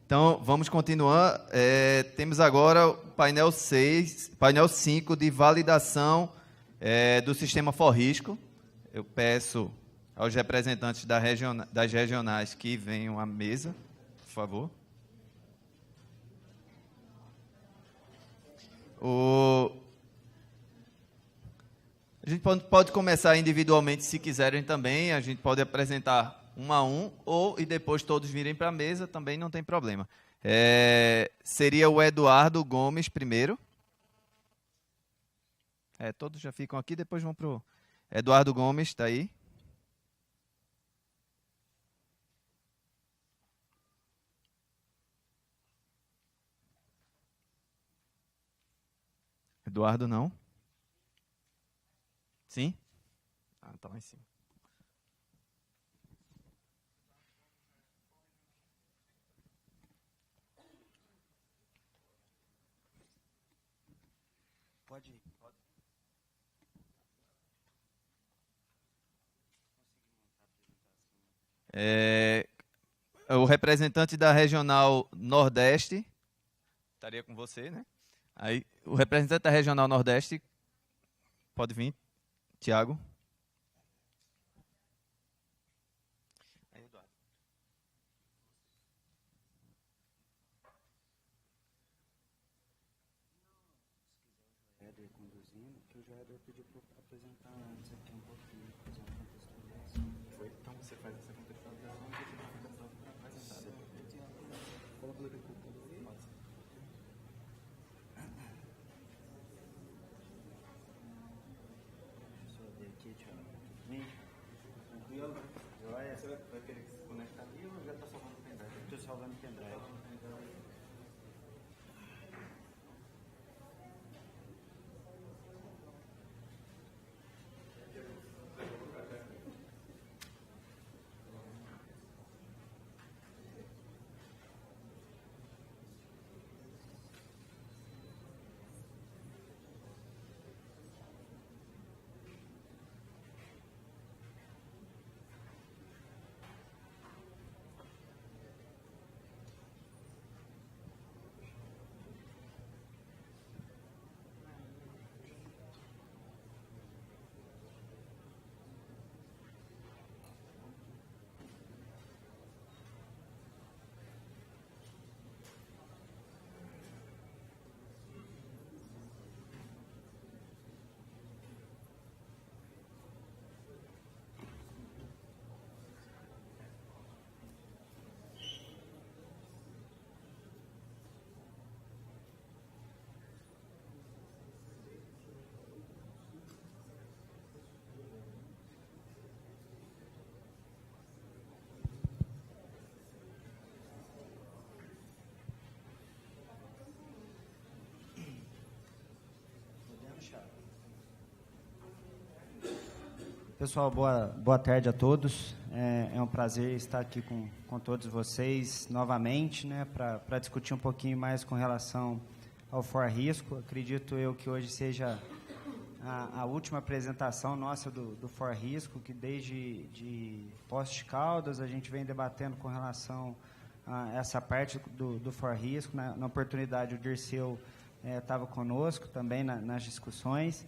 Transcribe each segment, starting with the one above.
Então, vamos continuar. Temos agora o painel 5 de validação do sistema Forrisco. Eu peço aos representantes das regionais que venham à mesa, por favor. A gente pode começar individualmente, se quiserem também. A gente pode apresentar um a um, e depois todos virem para a mesa, também não tem problema. Seria o Eduardo Gomes primeiro. Todos já ficam aqui, depois vão para o Eduardo Gomes, está aí. Eduardo, não? Sim? Está lá em cima. Pode ir. O representante da Regional Nordeste estaria com você, né? Aí, o representante da Regional Nordeste pode vir, Tiago. Aí, Eduardo. Se quiser o Joéder conduzindo, que o Joéder pediu para apresentar antes aqui um pouquinho, fazer uma contextualização. Então você faz essa contextualização e você fica pronto para apresentar. Coloca o computador aí. Deixa eu ver aqui, Thiago. Tudo bem? Tranquilo? Joia? Você vai querer se conectar ali ou já está salvando o pendrive? Estou salvando o pendrive. Pessoal, boa tarde a todos. É um prazer estar aqui com todos vocês novamente, né, para discutir um pouquinho mais com relação ao Forrisco. Acredito eu que hoje seja a última apresentação nossa do Forrisco, que desde de Poços de Caldas a gente vem debatendo com relação a essa parte do Forrisco. Na oportunidade, o Dirceu estava conosco também nas discussões.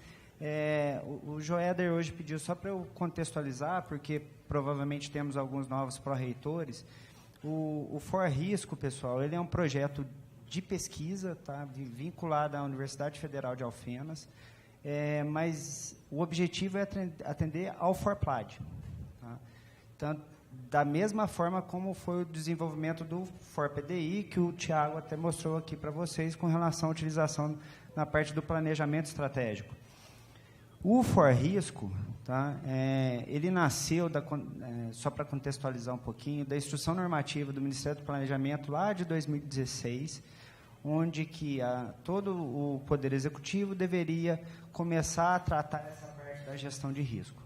O Joéder hoje pediu só para eu contextualizar, porque provavelmente temos alguns novos pró-reitores. O Forrisco, pessoal, ele é um projeto de pesquisa, tá, vinculado à Universidade Federal de Alfenas, mas o objetivo é atender ao Forplad. Tá? Então, da mesma forma como foi o desenvolvimento do ForPDI, que o Tiago até mostrou aqui para vocês com relação à utilização na parte do planejamento estratégico. O Forrisco, tá, ele nasceu, só para contextualizar um pouquinho, da Instrução Normativa do Ministério do Planejamento lá de 2016, onde que todo o Poder Executivo deveria começar a tratar essa parte da gestão de risco.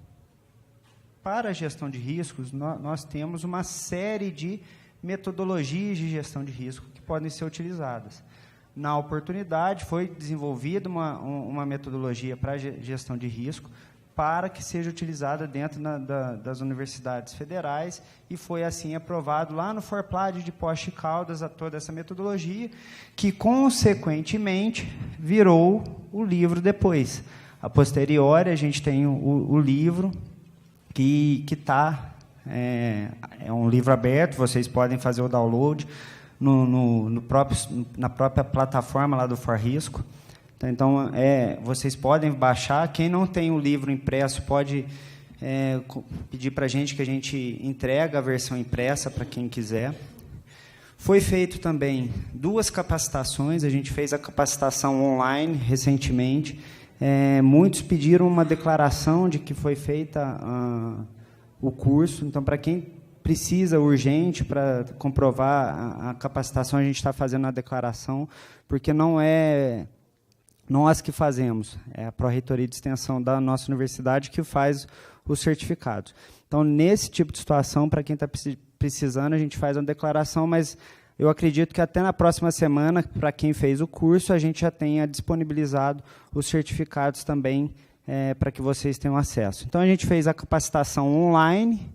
Para a gestão de riscos, nós temos uma série de metodologias de gestão de risco que podem ser utilizadas. Na oportunidade, foi desenvolvida uma metodologia para gestão de risco, para que seja utilizada dentro das universidades federais, e foi assim aprovado lá no Forplad de Poste Caldas a toda essa metodologia, que, consequentemente, virou o livro depois. A posteriori, a gente tem o livro, que está... É um livro aberto, vocês podem fazer o download na própria plataforma lá do ForRisco. Então, vocês podem baixar. Quem não tem o livro impresso pode pedir para a gente, que a gente entrega a versão impressa para quem quiser. Foi feito também 2 capacitações. A gente fez a capacitação online recentemente. Muitos pediram uma declaração de que foi feita o curso. Então, para quem precisa urgente para comprovar a capacitação, a gente está fazendo a declaração, porque não é nós que fazemos, é a Pró-Reitoria de Extensão da nossa universidade que faz os certificados. Então, nesse tipo de situação, para quem está precisando, a gente faz uma declaração, mas eu acredito que até na próxima semana, para quem fez o curso, a gente já tenha disponibilizado os certificados também, para que vocês tenham acesso. Então, a gente fez a capacitação online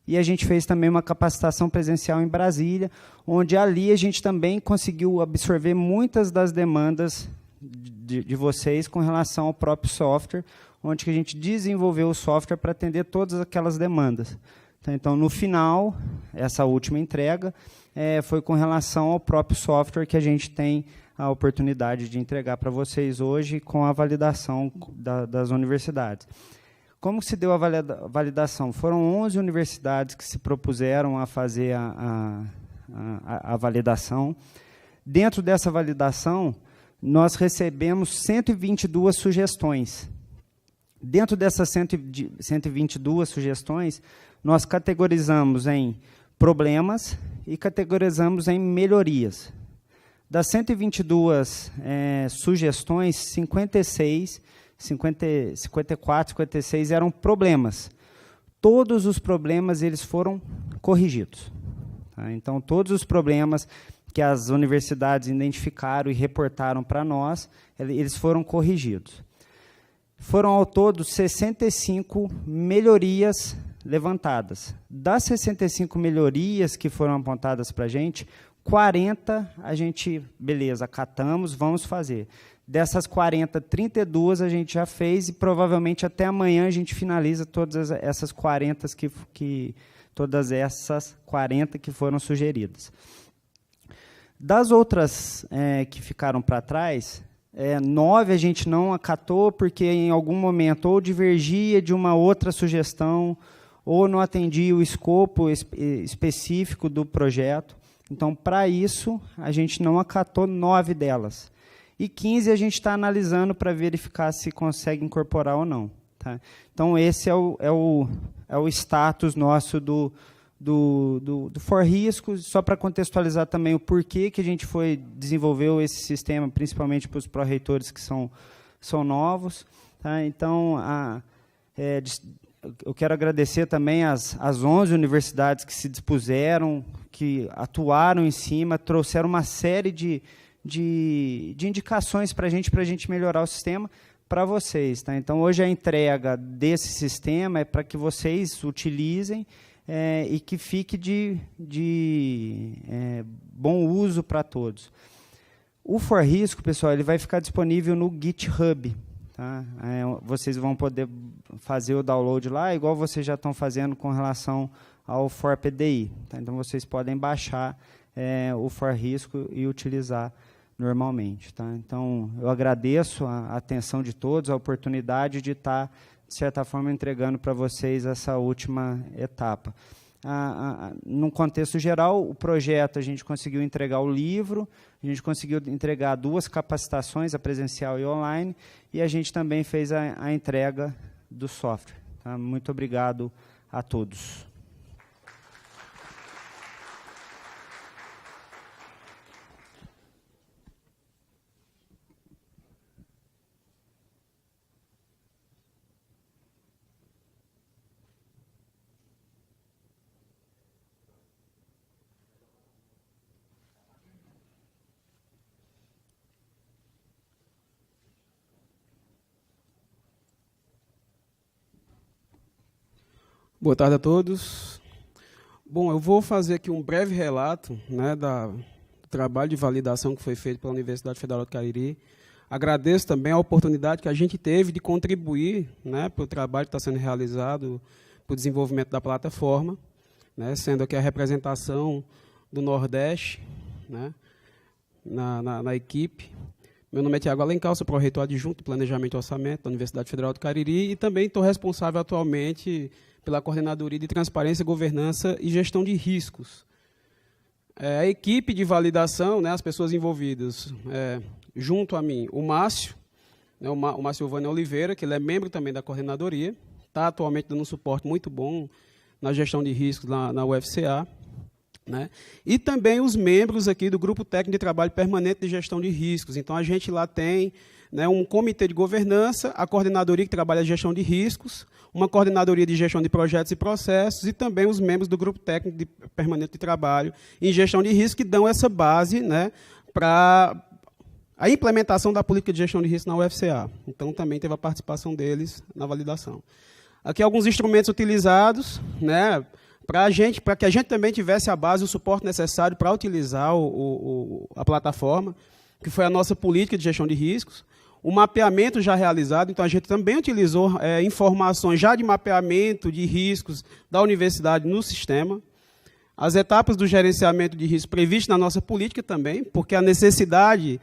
e a gente fez também uma capacitação presencial em Brasília, onde ali a gente também conseguiu absorver muitas das demandas de vocês com relação ao próprio software, onde que a gente desenvolveu o software para atender todas aquelas demandas. Então, no final, essa última entrega foi com relação ao próprio software que a gente tem a oportunidade de entregar para vocês hoje com a validação das universidades. Como se deu a validação? Foram 11 universidades que se propuseram a fazer a validação. Dentro dessa validação, nós recebemos 122 sugestões. Dentro dessas 122 sugestões, nós categorizamos em problemas e categorizamos em melhorias. Das 122 sugestões, 54, 56 eram problemas. Todos os problemas eles foram corrigidos. Tá? Então, todos os problemas que as universidades identificaram e reportaram para nós, eles foram corrigidos. Foram, ao todo, 65 melhorias levantadas. Das 65 melhorias que foram apontadas para a gente, 40 a gente, beleza, acatamos, vamos fazer. Dessas 40, 32 a gente já fez e provavelmente até amanhã a gente finaliza todas essas 40 que foram sugeridas. Das outras que ficaram para trás, 9 a gente não acatou porque em algum momento ou divergia de uma outra sugestão ou não atendia o escopo específico do projeto. Então, para isso, a gente não acatou 9 delas. E 15 a gente está analisando para verificar se consegue incorporar ou não. Tá? Então, esse é o status nosso do ForRisco, só para contextualizar também o porquê que a gente desenvolveu esse sistema, principalmente para os pró-reitores que são novos. Tá? Então, eu quero agradecer também às 11 universidades que se dispuseram, que atuaram em cima, trouxeram uma série de indicações para a gente melhorar o sistema para vocês. Tá? Então, hoje a entrega desse sistema é para que vocês utilizem e que fique de bom uso para todos. O ForRisco, pessoal, ele vai ficar disponível no GitHub. Tá? Vocês vão poder fazer o download lá, igual vocês já estão fazendo com relação ao ForPDI. Tá? Então, vocês podem baixar o ForRisco e utilizar normalmente. Tá? Então, eu agradeço a atenção de todos, a oportunidade de estar, de certa forma, entregando para vocês essa última etapa. Num contexto geral, o projeto, a gente conseguiu entregar o livro, a gente conseguiu entregar 2 capacitações, a presencial e online, e a gente também fez a entrega do software. Tá? Muito obrigado a todos. Boa tarde a todos. Bom, eu vou fazer aqui um breve relato, né, do trabalho de validação que foi feito pela Universidade Federal do Cariri. Agradeço também a oportunidade que a gente teve de contribuir, né, para o trabalho que está sendo realizado para o desenvolvimento da plataforma, né, sendo aqui a representação do Nordeste, né, na equipe. Meu nome é Tiago Alencar, sou pró-reitor adjunto de Planejamento e Orçamento da Universidade Federal do Cariri e também estou responsável atualmente pela Coordenadoria de Transparência, Governança e Gestão de Riscos. A equipe de validação, né, as pessoas envolvidas, junto a mim, o Márcio, né, o Márcio Silvânia Oliveira, que ele é membro também da coordenadoria, está atualmente dando um suporte muito bom na gestão de riscos na UFCA, né, e também os membros aqui do Grupo Técnico de Trabalho Permanente de Gestão de Riscos. Então, a gente lá tem, né, um comitê de governança, a coordenadoria que trabalha a gestão de riscos, uma coordenadoria de gestão de projetos e processos e também os membros do Grupo Técnico Permanente de Trabalho em Gestão de Risco, que dão essa base, né, para a implementação da política de gestão de risco na UFCA. Então, também teve a participação deles na validação. Aqui alguns instrumentos utilizados, né, para que a gente também tivesse a base, o suporte necessário para utilizar a plataforma, que foi a nossa política de gestão de riscos, o mapeamento já realizado, então a gente também utilizou informações já de mapeamento de riscos da universidade no sistema, as etapas do gerenciamento de risco previstas na nossa política também, porque a necessidade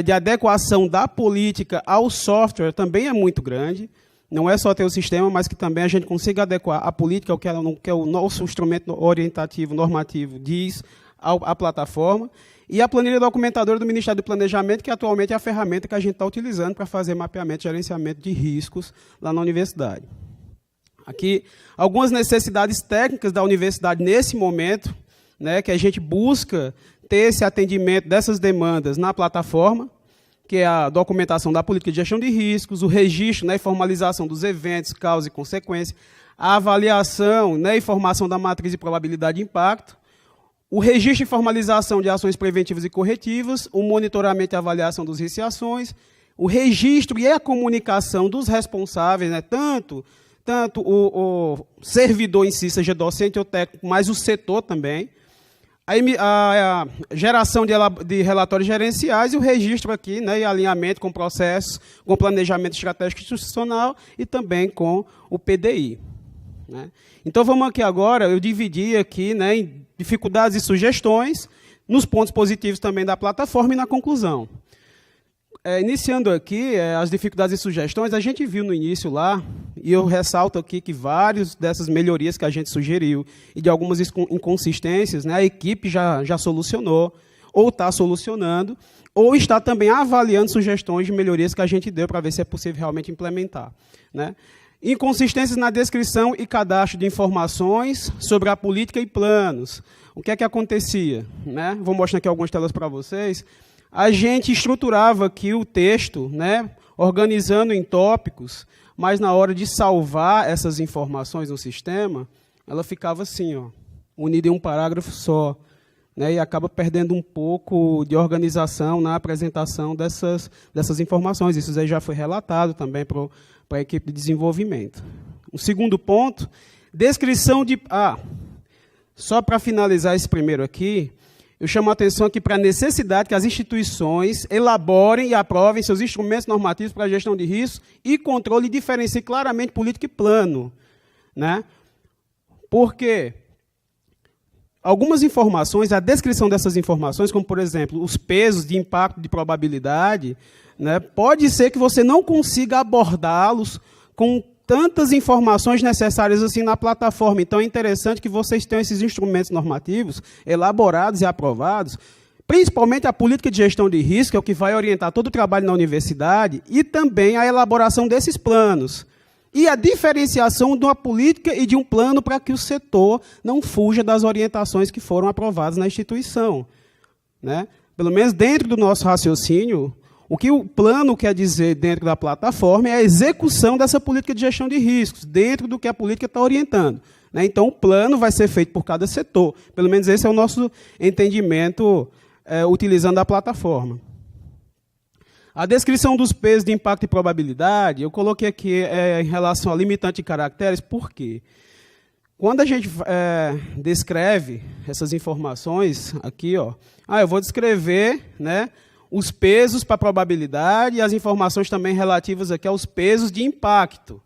de adequação da política ao software também é muito grande. Não é só ter o sistema, mas que também a gente consiga adequar a política ao que é o nosso instrumento orientativo, normativo, diz à plataforma. E a planilha documentadora do Ministério do Planejamento, que atualmente é a ferramenta que a gente está utilizando para fazer mapeamento e gerenciamento de riscos lá na universidade. Aqui, algumas necessidades técnicas da universidade nesse momento, né, que a gente busca ter esse atendimento dessas demandas na plataforma, que é a documentação da política de gestão de riscos, o registro, né, e formalização dos eventos, causa e consequência, a avaliação, né, e formação da matriz de probabilidade de impacto, o registro e formalização de ações preventivas e corretivas, o monitoramento e avaliação dos riscos e ações, o registro e a comunicação dos responsáveis, né, tanto o servidor em si, seja docente ou técnico, mas o setor também, a geração de relatórios gerenciais e o registro aqui, né, e alinhamento com processos, com planejamento estratégico institucional e também com o PDI. Né. Então, vamos aqui agora, eu dividi aqui, né, em dificuldades e sugestões, nos pontos positivos também da plataforma e na conclusão. Iniciando aqui as dificuldades e sugestões, a gente viu no início lá, e eu ressalto aqui que várias dessas melhorias que a gente sugeriu e de algumas inconsistências, né, a equipe já solucionou, ou está solucionando, ou está também avaliando sugestões de melhorias que a gente deu para ver se é possível realmente implementar. Né. Inconsistências na descrição e cadastro de informações sobre a política e planos. O que é que acontecia? Né? Vou mostrar aqui algumas telas para vocês. A gente estruturava aqui o texto, né, organizando em tópicos, mas na hora de salvar essas informações no sistema, ela ficava assim, ó, unida em um parágrafo só, né, e acaba perdendo um pouco de organização na apresentação dessas informações. Isso aí já foi relatado também para a equipe de desenvolvimento. O segundo ponto, descrição de... só para finalizar esse primeiro aqui, eu chamo a atenção aqui para a necessidade que as instituições elaborem e aprovem seus instrumentos normativos para a gestão de riscos e controle e diferenciem claramente política e plano. Né? Porque algumas informações, a descrição dessas informações, como, por exemplo, os pesos de impacto de probabilidade, né, pode ser que você não consiga abordá-los com tantas informações necessárias assim na plataforma. Então, é interessante que vocês tenham esses instrumentos normativos elaborados e aprovados, principalmente a política de gestão de risco, que é o que vai orientar todo o trabalho na universidade, e também a elaboração desses planos. E a diferenciação de uma política e de um plano para que o setor não fuja das orientações que foram aprovadas na instituição. Né? Pelo menos dentro do nosso raciocínio, o que o plano quer dizer dentro da plataforma é a execução dessa política de gestão de riscos, dentro do que a política está orientando. Né? Então, o plano vai ser feito por cada setor. Pelo menos esse é o nosso entendimento utilizando a plataforma. A descrição dos pesos de impacto e probabilidade, eu coloquei aqui em relação a limitante de caracteres, por quê? Quando a gente descreve essas informações aqui, ó, eu vou descrever, né, os pesos para a probabilidade e as informações também relativas aqui aos pesos de impacto.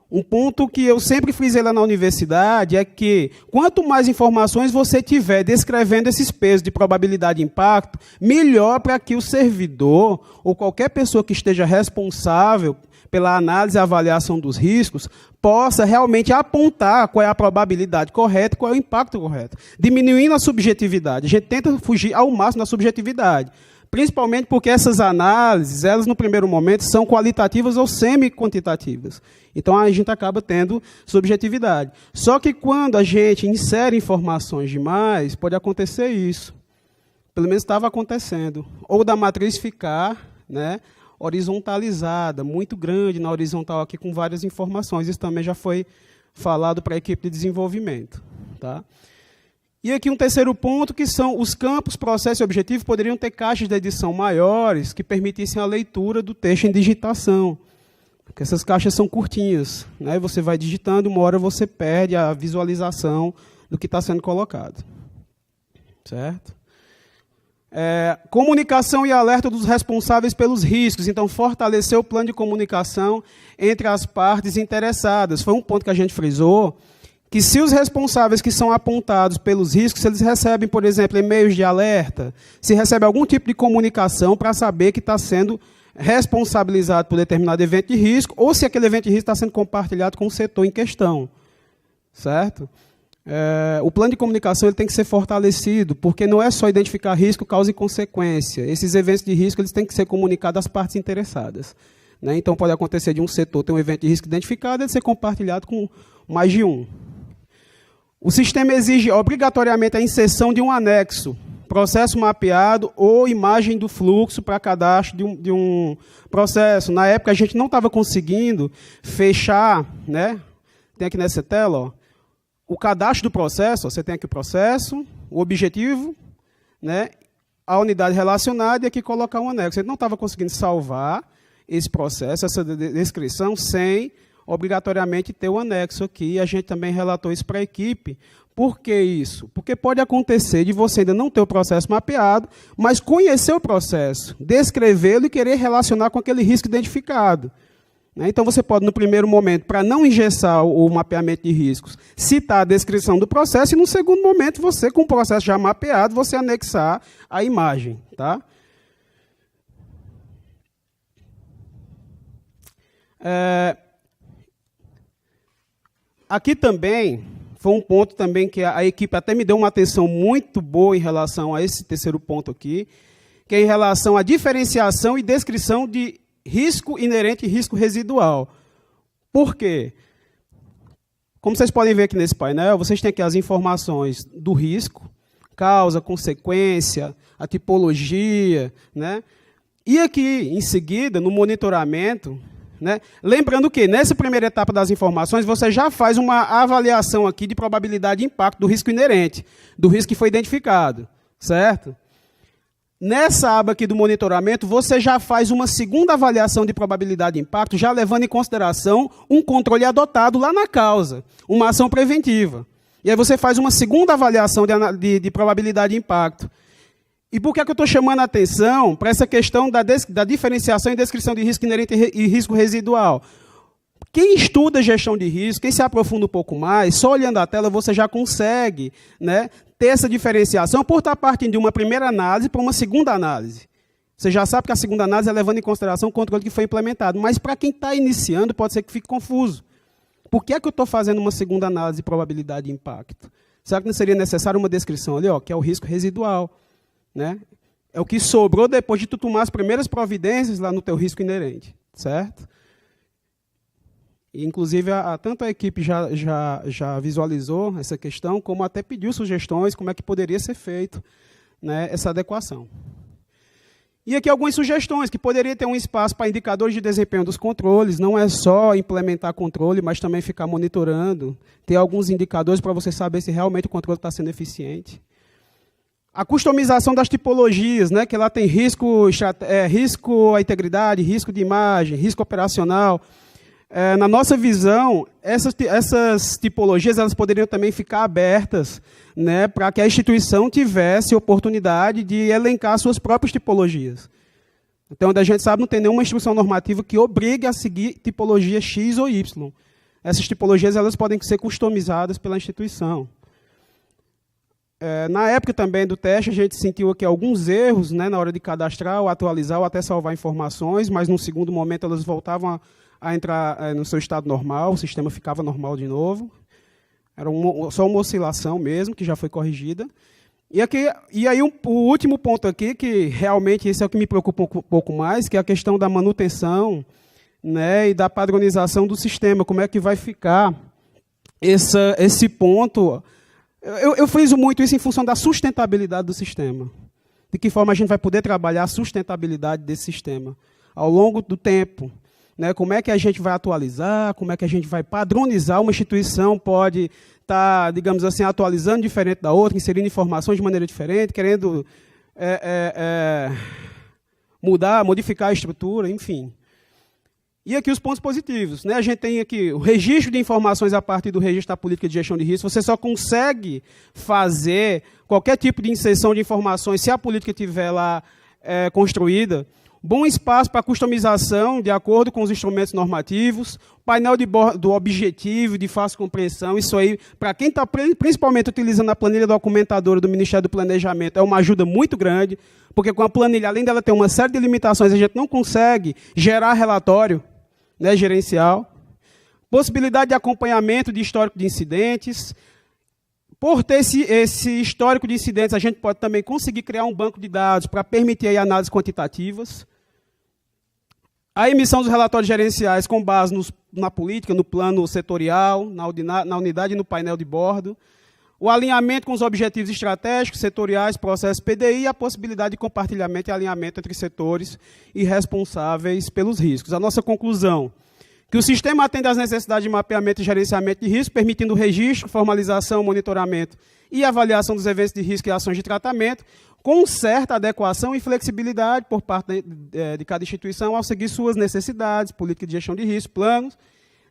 Um ponto que eu sempre frisei lá na universidade é que, quanto mais informações você tiver descrevendo esses pesos de probabilidade de impacto, melhor para que o servidor ou qualquer pessoa que esteja responsável pela análise e avaliação dos riscos possa realmente apontar qual é a probabilidade correta e qual é o impacto correto, diminuindo a subjetividade. A gente tenta fugir ao máximo da subjetividade. Principalmente porque essas análises, elas no primeiro momento, são qualitativas ou semi-quantitativas. Então, a gente acaba tendo subjetividade. Só que quando a gente insere informações demais, pode acontecer isso. Pelo menos estava acontecendo. Ou da matriz ficar, né, horizontalizada, muito grande na horizontal aqui, com várias informações. Isso também já foi falado para a equipe de desenvolvimento. Tá? E aqui um terceiro ponto, que são os campos, processo e objetivo, poderiam ter caixas de edição maiores que permitissem a leitura do texto em digitação. Porque essas caixas são curtinhas, né? Você vai digitando, uma hora você perde a visualização do que está sendo colocado. Certo? Comunicação e alerta dos responsáveis pelos riscos. Então, fortalecer o plano de comunicação entre as partes interessadas. Foi um ponto que a gente frisou, que se os responsáveis que são apontados pelos riscos, se eles recebem, por exemplo, e-mails de alerta, se recebe algum tipo de comunicação para saber que está sendo responsabilizado por determinado evento de risco, ou se aquele evento de risco está sendo compartilhado com o setor em questão. Certo? O plano de comunicação ele tem que ser fortalecido, porque não é só identificar risco, causa e consequência. Esses eventos de risco eles têm que ser comunicados às partes interessadas. Né? Então, pode acontecer de um setor ter um evento de risco identificado e ele ser compartilhado com mais de um. O sistema exige obrigatoriamente a inserção de um anexo, processo mapeado ou imagem do fluxo para cadastro de um processo. Na época, a gente não estava conseguindo fechar, né? Tem aqui nessa tela, ó, o cadastro do processo. Ó, você tem aqui o processo, o objetivo, né? A unidade relacionada e aqui colocar um anexo. A gente não estava conseguindo salvar esse processo, essa descrição, sem obrigatoriamente ter o anexo aqui, e a gente também relatou isso para a equipe. Por que isso? Porque pode acontecer de você ainda não ter o processo mapeado, mas conhecer o processo, descrevê-lo e querer relacionar com aquele risco identificado. Então, você pode, no primeiro momento, para não engessar o mapeamento de riscos, citar a descrição do processo, e no segundo momento, você, com o processo já mapeado, você anexar a imagem. Tá? Aqui também, foi um ponto também que a equipe até me deu uma atenção muito boa em relação a esse terceiro ponto aqui, que é em relação à diferenciação e descrição de risco inerente e risco residual. Por quê? Como vocês podem ver aqui nesse painel, vocês têm aqui as informações do risco, causa, consequência, a tipologia, né? E aqui, em seguida, no monitoramento, né? Lembrando que, nessa primeira etapa das informações, você já faz uma avaliação aqui de probabilidade de impacto do risco inerente, do risco que foi identificado, certo? Nessa aba aqui do monitoramento, você já faz uma segunda avaliação de probabilidade de impacto, já levando em consideração um controle adotado lá na causa, uma ação preventiva. E aí você faz uma segunda avaliação de probabilidade de impacto. E por que é que eu estou chamando a atenção para essa questão da diferenciação e descrição de risco inerente e risco residual? Quem estuda gestão de risco, quem se aprofunda um pouco mais, só olhando a tela você já consegue, né, ter essa diferenciação por estar partindo de uma primeira análise para uma segunda análise. Você já sabe que a segunda análise é levando em consideração o controle que foi implementado, mas para quem está iniciando pode ser que fique confuso. Por que é que eu estou fazendo uma segunda análise de probabilidade de impacto? Será que não seria necessário uma descrição ali, ó, que é o risco residual? Né? É o que sobrou depois de tu tomar as primeiras providências lá no teu risco inerente, certo? E, inclusive, tanto a equipe já visualizou essa questão, como até pediu sugestões como é que poderia ser feito, né, essa adequação. E aqui algumas sugestões, que poderia ter um espaço para indicadores de desempenho dos controles, não é só implementar controle, mas também ficar monitorando, ter alguns indicadores para você saber se realmente o controle está sendo eficiente. A customização das tipologias, né, que lá tem risco à integridade, risco de imagem, risco operacional. na nossa visão, essas tipologias elas poderiam também ficar abertas, né, para que a instituição tivesse oportunidade de elencar suas próprias tipologias. Então, onde a gente sabe, não tem nenhuma instrução normativa que obrigue a seguir tipologia X ou Y. Essas tipologias elas podem ser customizadas pela instituição. Na época também do teste, a gente sentiu aqui alguns erros, né, na hora de cadastrar, ou atualizar, ou até salvar informações, mas, no segundo momento, elas voltavam a entrar no seu estado normal, o sistema ficava normal de novo. Era só uma oscilação mesmo, que já foi corrigida. E aí o último ponto aqui, que realmente esse é o que me preocupa um pouco mais, que é a questão da manutenção, né, e da padronização do sistema. Como é que vai ficar esse ponto? Eu friso muito isso em função da sustentabilidade do sistema. De que forma a gente vai poder trabalhar a sustentabilidade desse sistema ao longo do tempo. Né? Como é que a gente vai atualizar, como é que a gente vai padronizar. Uma instituição pode estar, digamos assim, atualizando diferente da outra, inserindo informações de maneira diferente, querendo modificar a estrutura, enfim. E aqui os pontos positivos. Né? A gente tem aqui o registro de informações a partir do registro da política de gestão de risco. Você só consegue fazer qualquer tipo de inserção de informações se a política estiver lá construída. Bom espaço para customização de acordo com os instrumentos normativos. Painel do objetivo, de fácil compreensão. Isso aí, para quem está principalmente utilizando a planilha documentadora do Ministério do Planejamento, é uma ajuda muito grande, porque com a planilha, além dela ter uma série de limitações, a gente não consegue gerar relatório, né, gerencial. Possibilidade de acompanhamento de histórico de incidentes. Por ter esse histórico de incidentes, a gente pode também conseguir criar um banco de dados para permitir aí análises quantitativas. A emissão dos relatórios gerenciais com base na política, no plano setorial, na unidade e no painel de bordo. O alinhamento com os objetivos estratégicos, setoriais, processos PDI e a possibilidade de compartilhamento e alinhamento entre setores e responsáveis pelos riscos. A nossa conclusão, que o sistema atende às necessidades de mapeamento e gerenciamento de risco, permitindo o registro, formalização, monitoramento e avaliação dos eventos de risco e ações de tratamento, com certa adequação e flexibilidade por parte de cada instituição ao seguir suas necessidades, política de gestão de risco, planos.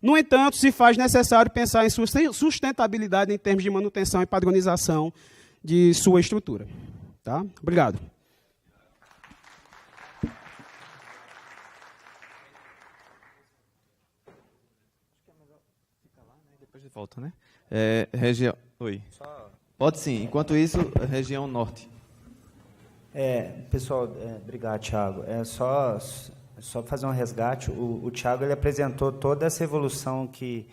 No entanto, se faz necessário pensar em sua sustentabilidade em termos de manutenção e padronização de sua estrutura. Tá? Obrigado. Depois de volta, né? Região... Oi. Pode sim. Enquanto isso, região norte. Pessoal, obrigado, Thiago. Só fazer um resgate. O Thiago ele apresentou toda essa evolução que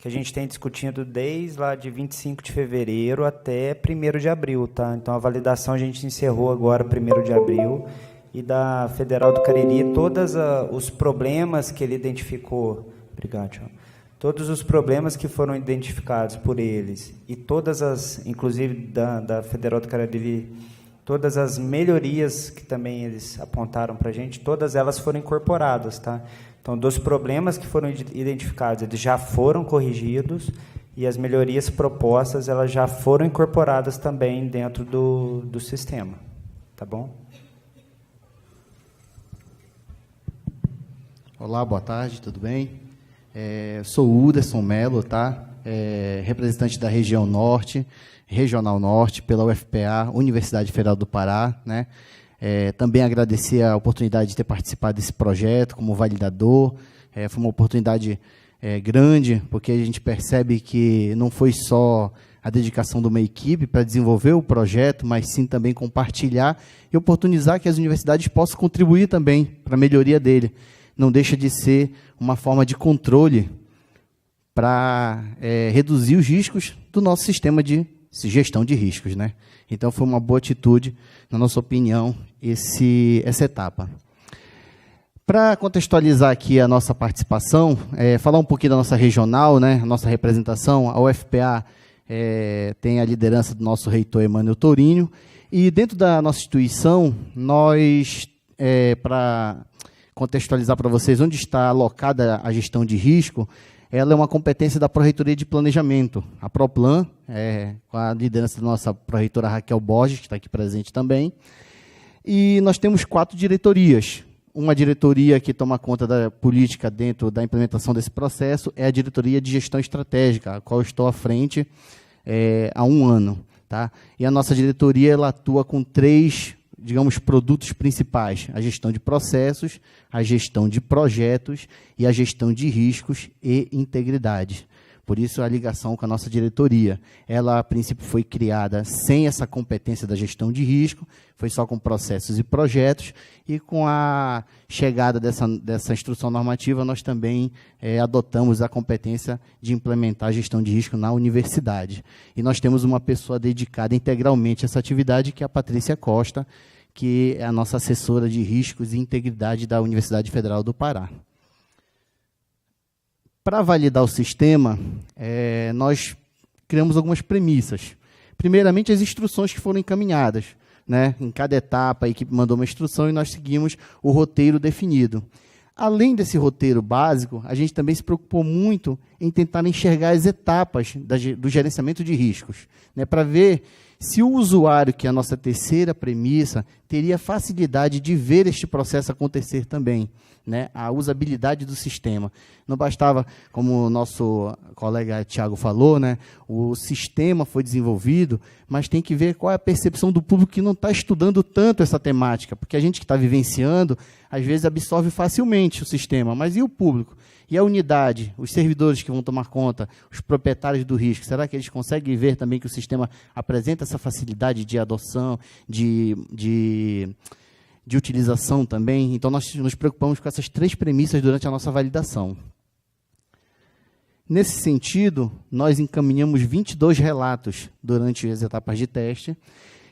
a gente tem discutido desde lá de 25 de fevereiro até 1º de abril. Tá? Então, a validação a gente encerrou agora 1º de abril. E da Federal do Cariri, todos os problemas que ele identificou... Obrigado, Thiago. Todos os problemas que foram identificados por eles, e todas as, inclusive da Federal do Cariri, todas as melhorias que também eles apontaram para a gente, todas elas foram incorporadas. Tá? Então, dos problemas que foram identificados, eles já foram corrigidos, e as melhorias propostas elas já foram incorporadas também dentro do sistema. Tá bom? Olá, boa tarde, tudo bem? Sou o Uderson Melo, tá? Representante da região norte, Regional Norte, pela UFPA, Universidade Federal do Pará, né? Também agradecer a oportunidade de ter participado desse projeto como validador. Foi uma oportunidade grande, porque a gente percebe que não foi só a dedicação de uma equipe para desenvolver o projeto, mas sim também compartilhar e oportunizar que as universidades possam contribuir também para a melhoria dele. Não deixa de ser uma forma de controle para reduzir os riscos do nosso sistema de gestão de riscos, né? Então, foi uma boa atitude, na nossa opinião, essa etapa. Para contextualizar aqui a nossa participação, falar um pouquinho da nossa regional, né? A nossa representação, a UFPA tem a liderança do nosso reitor Emmanuel Tourinho, e dentro da nossa instituição, nós, para contextualizar para vocês onde está alocada a gestão de risco, ela é uma competência da Pró-Reitoria de Planejamento, a PROPLAN, com a liderança da nossa pró-reitora Raquel Borges, que está aqui presente também. E nós temos 4 diretorias. uma diretoria que toma conta da política dentro da implementação desse processo é a Diretoria de Gestão Estratégica, a qual eu estou à frente há 1 ano. Tá? E a nossa diretoria ela atua com 3, digamos, produtos principais: a gestão de processos, a gestão de projetos e a gestão de riscos e integridade. Por isso, a ligação com a nossa diretoria. Ela, a princípio, foi criada sem essa competência da gestão de risco, foi só com processos e projetos, e com a chegada dessa instrução normativa, nós também adotamos a competência de implementar a gestão de risco na universidade. E nós temos uma pessoa dedicada integralmente a essa atividade, que é a Patrícia Costa, que é a nossa assessora de riscos e integridade da Universidade Federal do Pará. Para validar o sistema, nós criamos algumas premissas. Primeiramente, as instruções que foram encaminhadas. Né? Em cada etapa, a equipe mandou uma instrução e nós seguimos o roteiro definido. Além desse roteiro básico, a gente também se preocupou muito em tentar enxergar as etapas do gerenciamento de riscos, né? Para ver se o usuário, que é a nossa terceira premissa, teria facilidade de ver este processo acontecer também, né? A usabilidade do sistema. Não bastava, como o nosso colega Tiago falou, né? O sistema foi desenvolvido, mas tem que ver qual é a percepção do público que não está estudando tanto essa temática, porque a gente que está vivenciando, às vezes absorve facilmente o sistema, mas e o público? E a unidade, os servidores que vão tomar conta, os proprietários do risco, será que eles conseguem ver também que o sistema apresenta essa facilidade de adoção, de utilização também? Então, nós nos preocupamos com essas 3 premissas durante a nossa validação. Nesse sentido, nós encaminhamos 22 relatos durante as etapas de teste,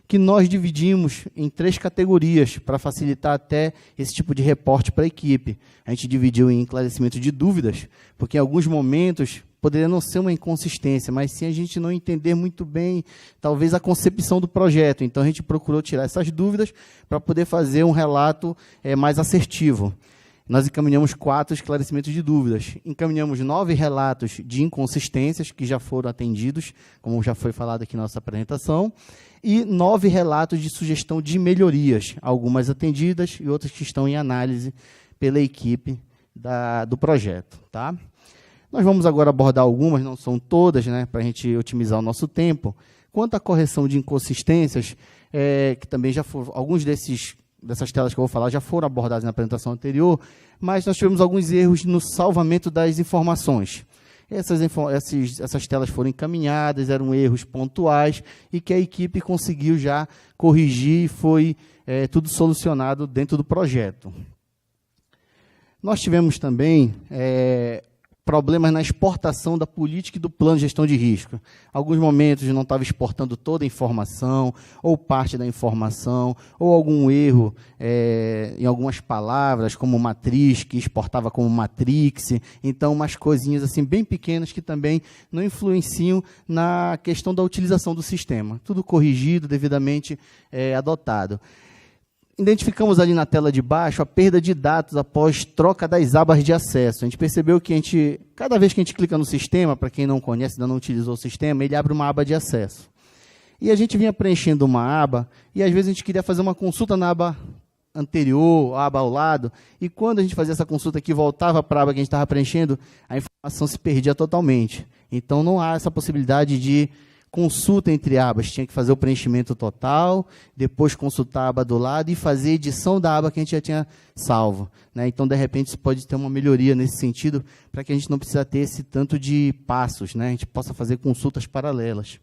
que nós dividimos em 3 categorias, para facilitar até esse tipo de reporte para a equipe. A gente dividiu em esclarecimento de dúvidas, porque em alguns momentos poderia não ser uma inconsistência, mas sim a gente não entender muito bem, talvez, a concepção do projeto. Então, a gente procurou tirar essas dúvidas para poder fazer um relato mais assertivo. Nós encaminhamos 4 esclarecimentos de dúvidas. Encaminhamos 9 relatos de inconsistências, que já foram atendidos, como já foi falado aqui na nossa apresentação, e 9 relatos de sugestão de melhorias, algumas atendidas e outras que estão em análise pela equipe do projeto. Tá? Nós vamos agora abordar algumas, não são todas, né, para a gente otimizar o nosso tempo. Quanto à correção de inconsistências, que também já foram, alguns dessas telas que eu vou falar já foram abordadas na apresentação anterior, mas nós tivemos alguns erros no salvamento das informações. Essas telas foram encaminhadas, eram erros pontuais, e que a equipe conseguiu já corrigir, e foi tudo solucionado dentro do projeto. Nós tivemos também problemas na exportação da política e do plano de gestão de risco. Alguns momentos não estava exportando toda a informação, ou parte da informação, ou algum erro em algumas palavras, como matriz, que exportava como matrix. Então, umas coisinhas assim, bem pequenas que também não influenciam na questão da utilização do sistema. Tudo corrigido, devidamente adotado. Identificamos ali na tela de baixo a perda de dados após troca das abas de acesso. A gente percebeu que cada vez que a gente clica no sistema, para quem não conhece, ainda não utilizou o sistema, ele abre uma aba de acesso. E a gente vinha preenchendo uma aba, e às vezes a gente queria fazer uma consulta na aba anterior, a aba ao lado, e quando a gente fazia essa consulta aqui, voltava para a aba que a gente estava preenchendo, a informação se perdia totalmente. Então, não há essa possibilidade de consulta entre abas, tinha que fazer o preenchimento total, depois consultar a aba do lado e fazer a edição da aba que a gente já tinha salvo. Né? Então, de repente, isso pode ter uma melhoria nesse sentido, para que a gente não precisa ter esse tanto de passos, né? A gente possa fazer consultas paralelas.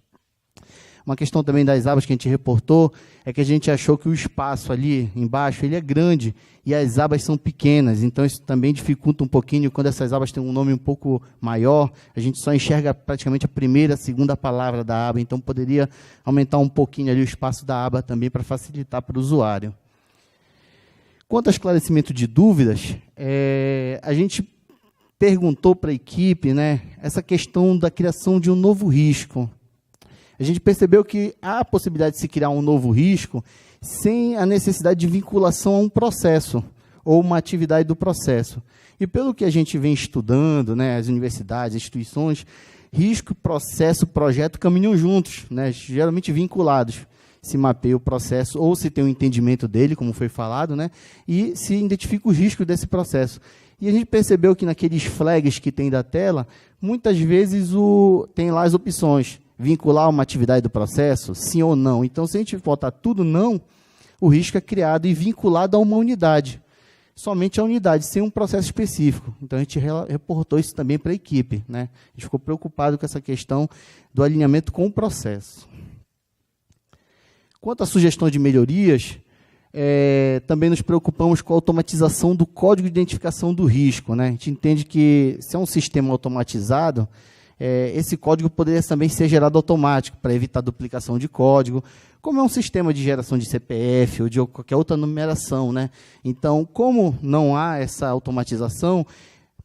Uma questão também das abas que a gente reportou é que a gente achou que o espaço ali embaixo ele é grande e as abas são pequenas, então isso também dificulta um pouquinho. Quando essas abas têm um nome um pouco maior, a gente só enxerga praticamente a primeira, a segunda palavra da aba, então poderia aumentar um pouquinho ali o espaço da aba também para facilitar para o usuário. Quanto ao esclarecimento de dúvidas, a gente perguntou para a equipe, né, essa questão da criação de um novo risco. A gente percebeu que há a possibilidade de se criar um novo risco sem a necessidade de vinculação a um processo ou uma atividade do processo. E pelo que a gente vem estudando, né, as universidades, as instituições, risco, processo, projeto caminham juntos, né, geralmente vinculados. se mapeia o processo, ou se tem um entendimento dele, como foi falado, né, e se identifica os riscos desse processo. E a gente percebeu que naqueles flags que tem da tela, muitas vezes tem lá as opções, vincular uma atividade do processo, sim ou não. Então, se a gente botar tudo não, o risco é criado e vinculado a uma unidade. Somente a unidade, sem um processo específico. Então, a gente reportou isso também para a equipe, né? A gente ficou preocupado com essa questão do alinhamento com o processo. Quanto à sugestão de melhorias, também nos preocupamos com a automatização do código de identificação do risco, né? A gente entende que, se é um sistema automatizado, esse código poderia também ser gerado automático, para evitar duplicação de código, como é um sistema de geração de CPF ou de qualquer outra numeração, né? Então, como não há essa automatização,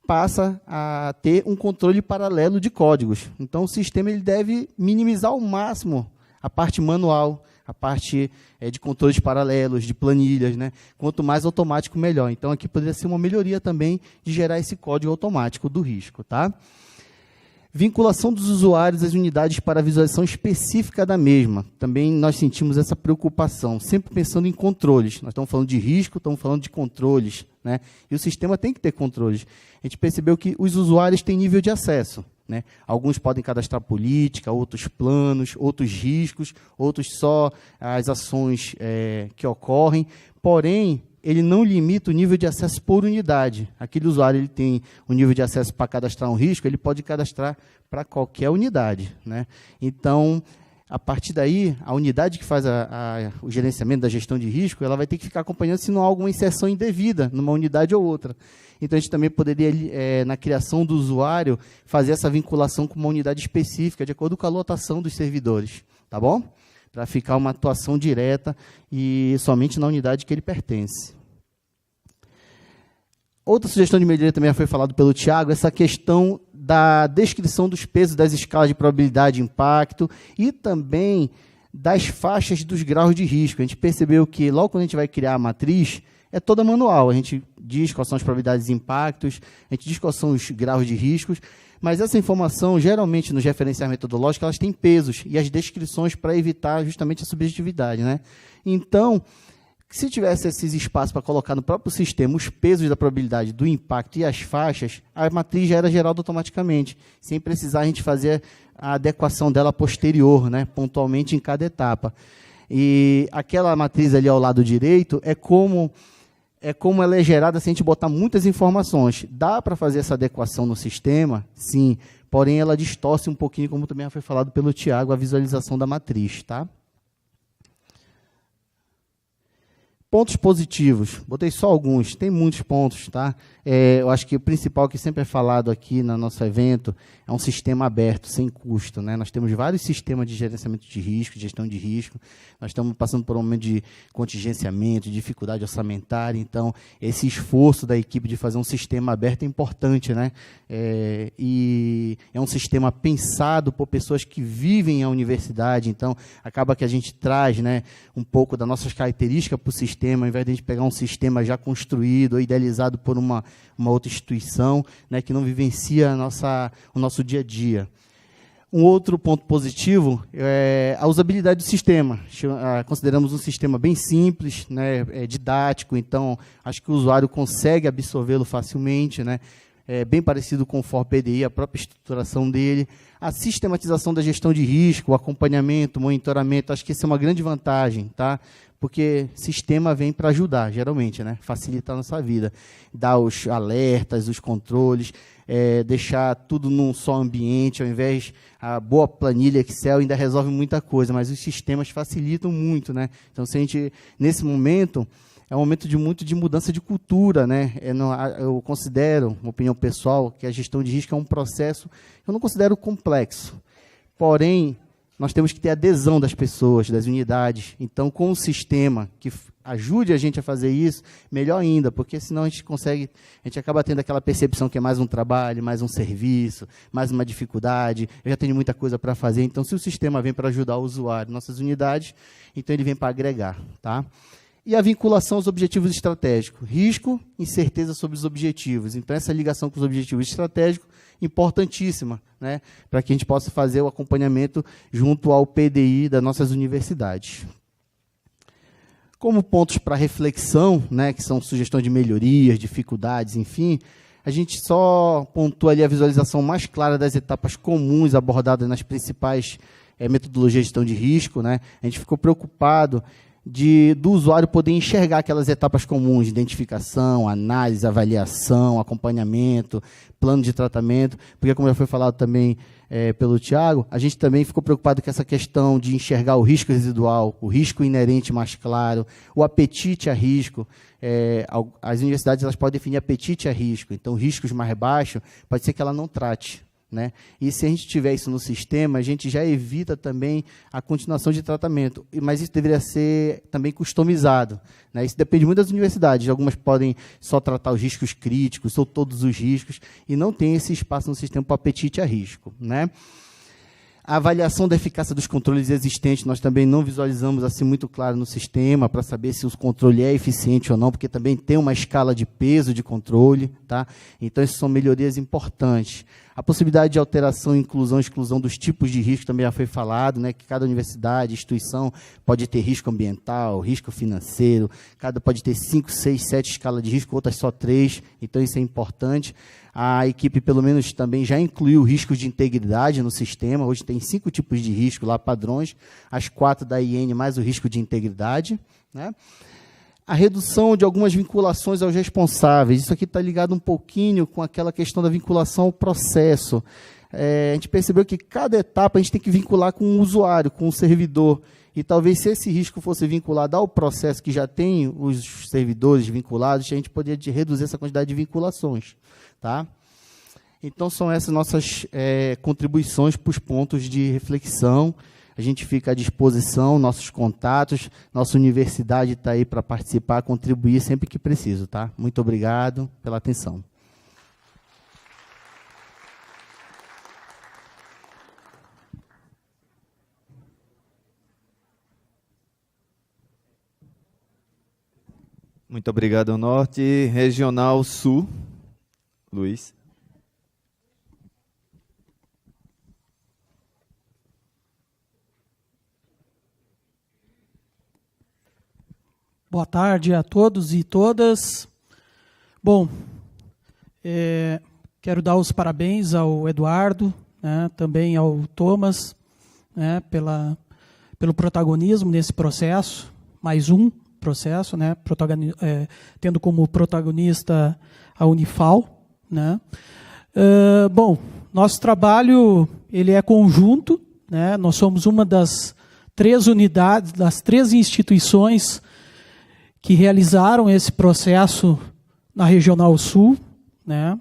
passa a ter um controle paralelo de códigos. Então, o sistema ele deve minimizar ao máximo a parte manual, a parte de controles paralelos, de planilhas, né? Quanto mais automático, melhor. Então, aqui poderia ser uma melhoria também de gerar esse código automático do risco, tá? Vinculação dos usuários às unidades para visualização específica da mesma. Também nós sentimos essa preocupação, sempre pensando em controles. Nós estamos falando de risco, estamos falando de controles, né? E o sistema tem que ter controles. A gente percebeu que os usuários têm nível de acesso, né? Alguns podem cadastrar política, outros planos, outros riscos, outros só as ações que ocorrem. Porém, ele não limita o nível de acesso por unidade. Aquele usuário ele tem o nível de acesso para cadastrar um risco, ele pode cadastrar para qualquer unidade, né? Então, a partir daí, a unidade que faz o gerenciamento da gestão de risco, ela vai ter que ficar acompanhando se não há alguma inserção indevida numa unidade ou outra. Então, a gente também poderia, na criação do usuário, fazer essa vinculação com uma unidade específica, de acordo com a lotação dos servidores, tá bom? Para ficar uma atuação direta e somente na unidade que ele pertence. Outra sugestão de melhoria também foi falado pelo Tiago, essa questão da descrição dos pesos das escalas de probabilidade de impacto e também das faixas dos graus de risco. A gente percebeu que logo quando a gente vai criar a matriz, é toda manual. A gente diz quais são as probabilidades de impactos, a gente diz quais são os graus de riscos, mas essa informação, geralmente, nos referenciais metodológicos, elas têm pesos e as descrições para evitar justamente a subjetividade, né? Então, se tivesse esses espaços para colocar no próprio sistema os pesos da probabilidade do impacto e as faixas, a matriz já era gerada automaticamente, sem precisar a gente fazer a adequação dela posterior, né, pontualmente em cada etapa. E aquela matriz ali ao lado direito é como ela é gerada se a gente botar muitas informações. Dá para fazer essa adequação no sistema? Sim, porém ela distorce um pouquinho, como também foi falado pelo Tiago, a visualização da matriz, tá? Pontos positivos, botei só alguns, tem muitos pontos, tá? Eu acho que o principal que sempre é falado aqui no nosso evento é um sistema aberto, sem custo, né? Nós temos vários sistemas de gerenciamento de risco, de gestão de risco, nós estamos passando por um momento de contingenciamento, de dificuldade orçamentária, então esse esforço da equipe de fazer um sistema aberto é importante, né? E é um sistema pensado por pessoas que vivem a universidade, então acaba que a gente traz, né, um pouco das nossas características para o sistema, ao invés de a gente pegar um sistema já construído ou idealizado por uma outra instituição, né, que não vivencia o nosso dia a dia. Um outro ponto positivo é a usabilidade do sistema. Consideramos um sistema bem simples, né, didático, então acho que o usuário consegue absorvê-lo facilmente, né, bem parecido com o FOR-PDI, a própria estruturação dele. A sistematização da gestão de risco, o acompanhamento, o monitoramento, acho que isso é uma grande vantagem, tá? Porque sistema vem para ajudar, geralmente, né? Facilitar a nossa vida. Dar os alertas, os controles, deixar tudo num só ambiente, ao invés a boa planilha Excel ainda resolve muita coisa, mas os sistemas facilitam muito, né? Então, se a gente, nesse momento, é um momento de mudança de cultura, né? Eu considero, uma opinião pessoal, que a gestão de risco é um processo que eu não considero complexo. Porém, nós temos que ter adesão das pessoas, das unidades. Então, com um sistema que ajude a gente a fazer isso, melhor ainda, porque senão a gente acaba tendo aquela percepção que é mais um trabalho, mais um serviço, mais uma dificuldade, eu já tenho muita coisa para fazer. Então, se o sistema vem para ajudar o usuário, nossas unidades, então ele vem para agregar, tá? E a vinculação aos objetivos estratégicos. Risco, incerteza sobre os objetivos. Então, essa ligação com os objetivos estratégicos, importantíssima, né, para que a gente possa fazer o acompanhamento junto ao PDI das nossas universidades. Como pontos para reflexão, né, que são sugestões de melhorias, dificuldades, enfim, a gente só pontua ali a visualização mais clara das etapas comuns abordadas nas principais metodologias de gestão de risco, né? A gente ficou preocupado do usuário poder enxergar aquelas etapas comuns de identificação, análise, avaliação, acompanhamento, plano de tratamento, porque, como já foi falado também pelo Tiago, a gente também ficou preocupado com essa questão de enxergar o risco residual, o risco inerente mais claro, o apetite a risco. As universidades elas podem definir apetite a risco, então riscos mais baixos, pode ser que ela não trate. Né? E se a gente tiver isso no sistema, a gente já evita também a continuação de tratamento. Mas isso deveria ser também customizado. Né? Isso depende muito das universidades. Algumas podem só tratar os riscos críticos, ou todos os riscos, e não tem esse espaço no sistema para apetite a risco. Né? A avaliação da eficácia dos controles existentes, nós também não visualizamos assim muito claro no sistema, para saber se o controle é eficiente ou não, porque também tem uma escala de peso de controle. Tá? Então, essas são melhorias importantes. A possibilidade de alteração, inclusão e exclusão dos tipos de risco também já foi falado, né, que cada universidade, instituição pode ter risco ambiental, risco financeiro, cada pode ter 5, 6, 7 escalas de risco, outras só 3, então isso é importante. A equipe, pelo menos, também já incluiu riscos de integridade no sistema, hoje tem 5 tipos de risco lá, padrões, as 4 da IN mais o risco de integridade. Né? A redução de algumas vinculações aos responsáveis. Isso aqui está ligado um pouquinho com aquela questão da vinculação ao processo. A gente percebeu que cada etapa a gente tem que vincular com o usuário, com o servidor. E talvez se esse risco fosse vinculado ao processo que já tem os servidores vinculados, a gente poderia reduzir essa quantidade de vinculações. Tá? Então, são essas nossas contribuições para os pontos de reflexão. A gente fica à disposição, nossos contatos, nossa universidade está aí para participar, contribuir sempre que preciso. Tá? Muito obrigado pela atenção. Muito obrigado, Norte. Regional Sul, Luiz. Boa tarde a todos e todas. Bom, quero dar os parabéns ao Eduardo, né, também ao Thomas, né, pelo protagonismo nesse processo, mais um processo, né, tendo como protagonista a Unifal. Né. Bom, nosso trabalho ele é conjunto, né, nós somos uma das 3 unidades, das 3 instituições que realizaram esse processo na Regional Sul. Né.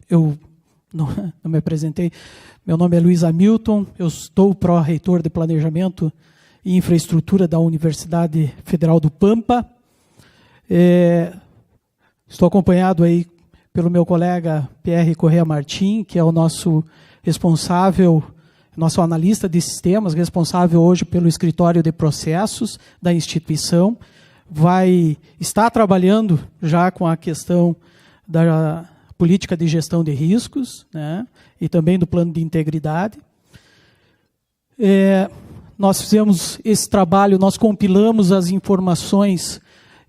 Eu não me apresentei, meu nome é Luiz Hamilton, eu estou pró-reitor de Planejamento e Infraestrutura da Universidade Federal do Pampa. Estou acompanhado aí pelo meu colega Pierre Correa Martim, que é o nosso responsável, nosso analista de sistemas, responsável hoje pelo escritório de processos da instituição, está trabalhando já com a questão da política de gestão de riscos, né, e também do plano de integridade. Nós fizemos esse trabalho, nós compilamos as informações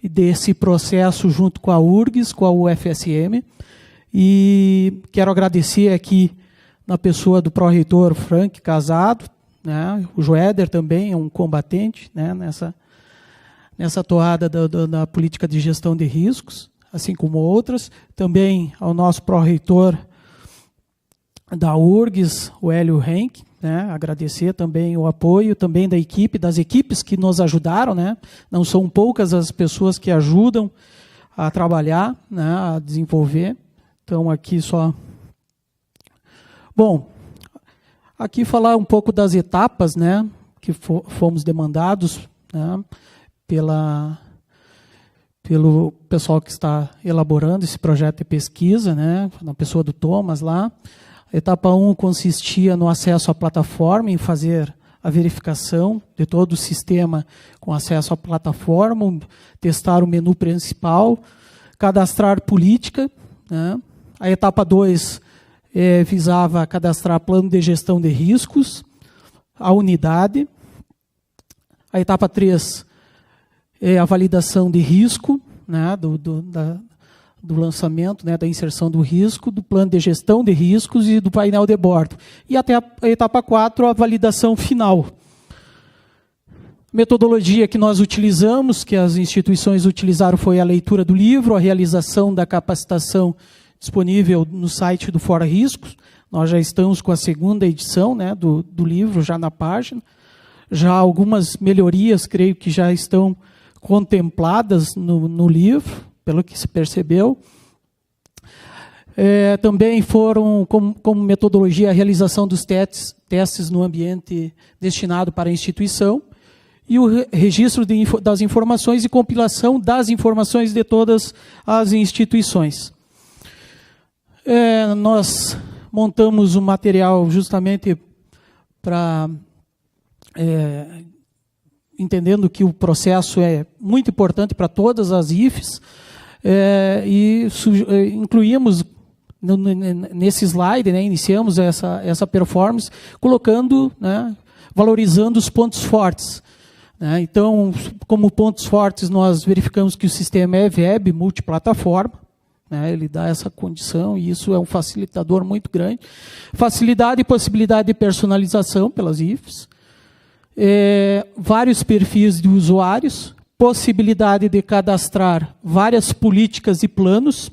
desse processo junto com a URGS, com a UFSM, e quero agradecer aqui na pessoa do pró-reitor Frank Casado, né, o Joéder também é um combatente, né, nessa toada da política de gestão de riscos, assim como outras. Também ao nosso pró-reitor da URGS, o Hélio Henk, né, agradecer também o apoio também da equipe, das equipes que nos ajudaram, né, não são poucas as pessoas que ajudam a trabalhar, né, a desenvolver. Então, aqui só... Bom, aqui falar um pouco das etapas, né, que fomos demandados, né, pelo pessoal que está elaborando esse projeto de pesquisa, né, na pessoa do Thomas lá. A etapa 1 consistia no acesso à plataforma, em fazer a verificação de todo o sistema com acesso à plataforma, testar o menu principal, cadastrar política. Né. A etapa 2 visava cadastrar plano de gestão de riscos, a unidade. A etapa 3 é a validação de risco, né, do lançamento, né, da inserção do risco, do plano de gestão de riscos e do painel de bordo. E até a etapa 4, a validação final. Metodologia que nós utilizamos, que as instituições utilizaram, foi a leitura do livro, a realização da capacitação disponível no site do Fora Riscos. Nós já estamos com a 2ª edição, né, do livro, já na página. Já algumas melhorias, creio que já estão contempladas no livro, pelo que se percebeu. Também foram, como metodologia, a realização dos testes no ambiente destinado para a instituição e o registro das informações e compilação das informações de todas as instituições. Nós montamos um material justamente para... entendendo que o processo é muito importante para todas as IFES, e incluímos nesse slide, né, iniciamos essa performance, colocando, né, valorizando os pontos fortes. Né. Então, como pontos fortes, nós verificamos que o sistema é web, multiplataforma, né, ele dá essa condição, e isso é um facilitador muito grande. Facilidade e possibilidade de personalização pelas IFES. Vários perfis de usuários, possibilidade de cadastrar várias políticas e planos,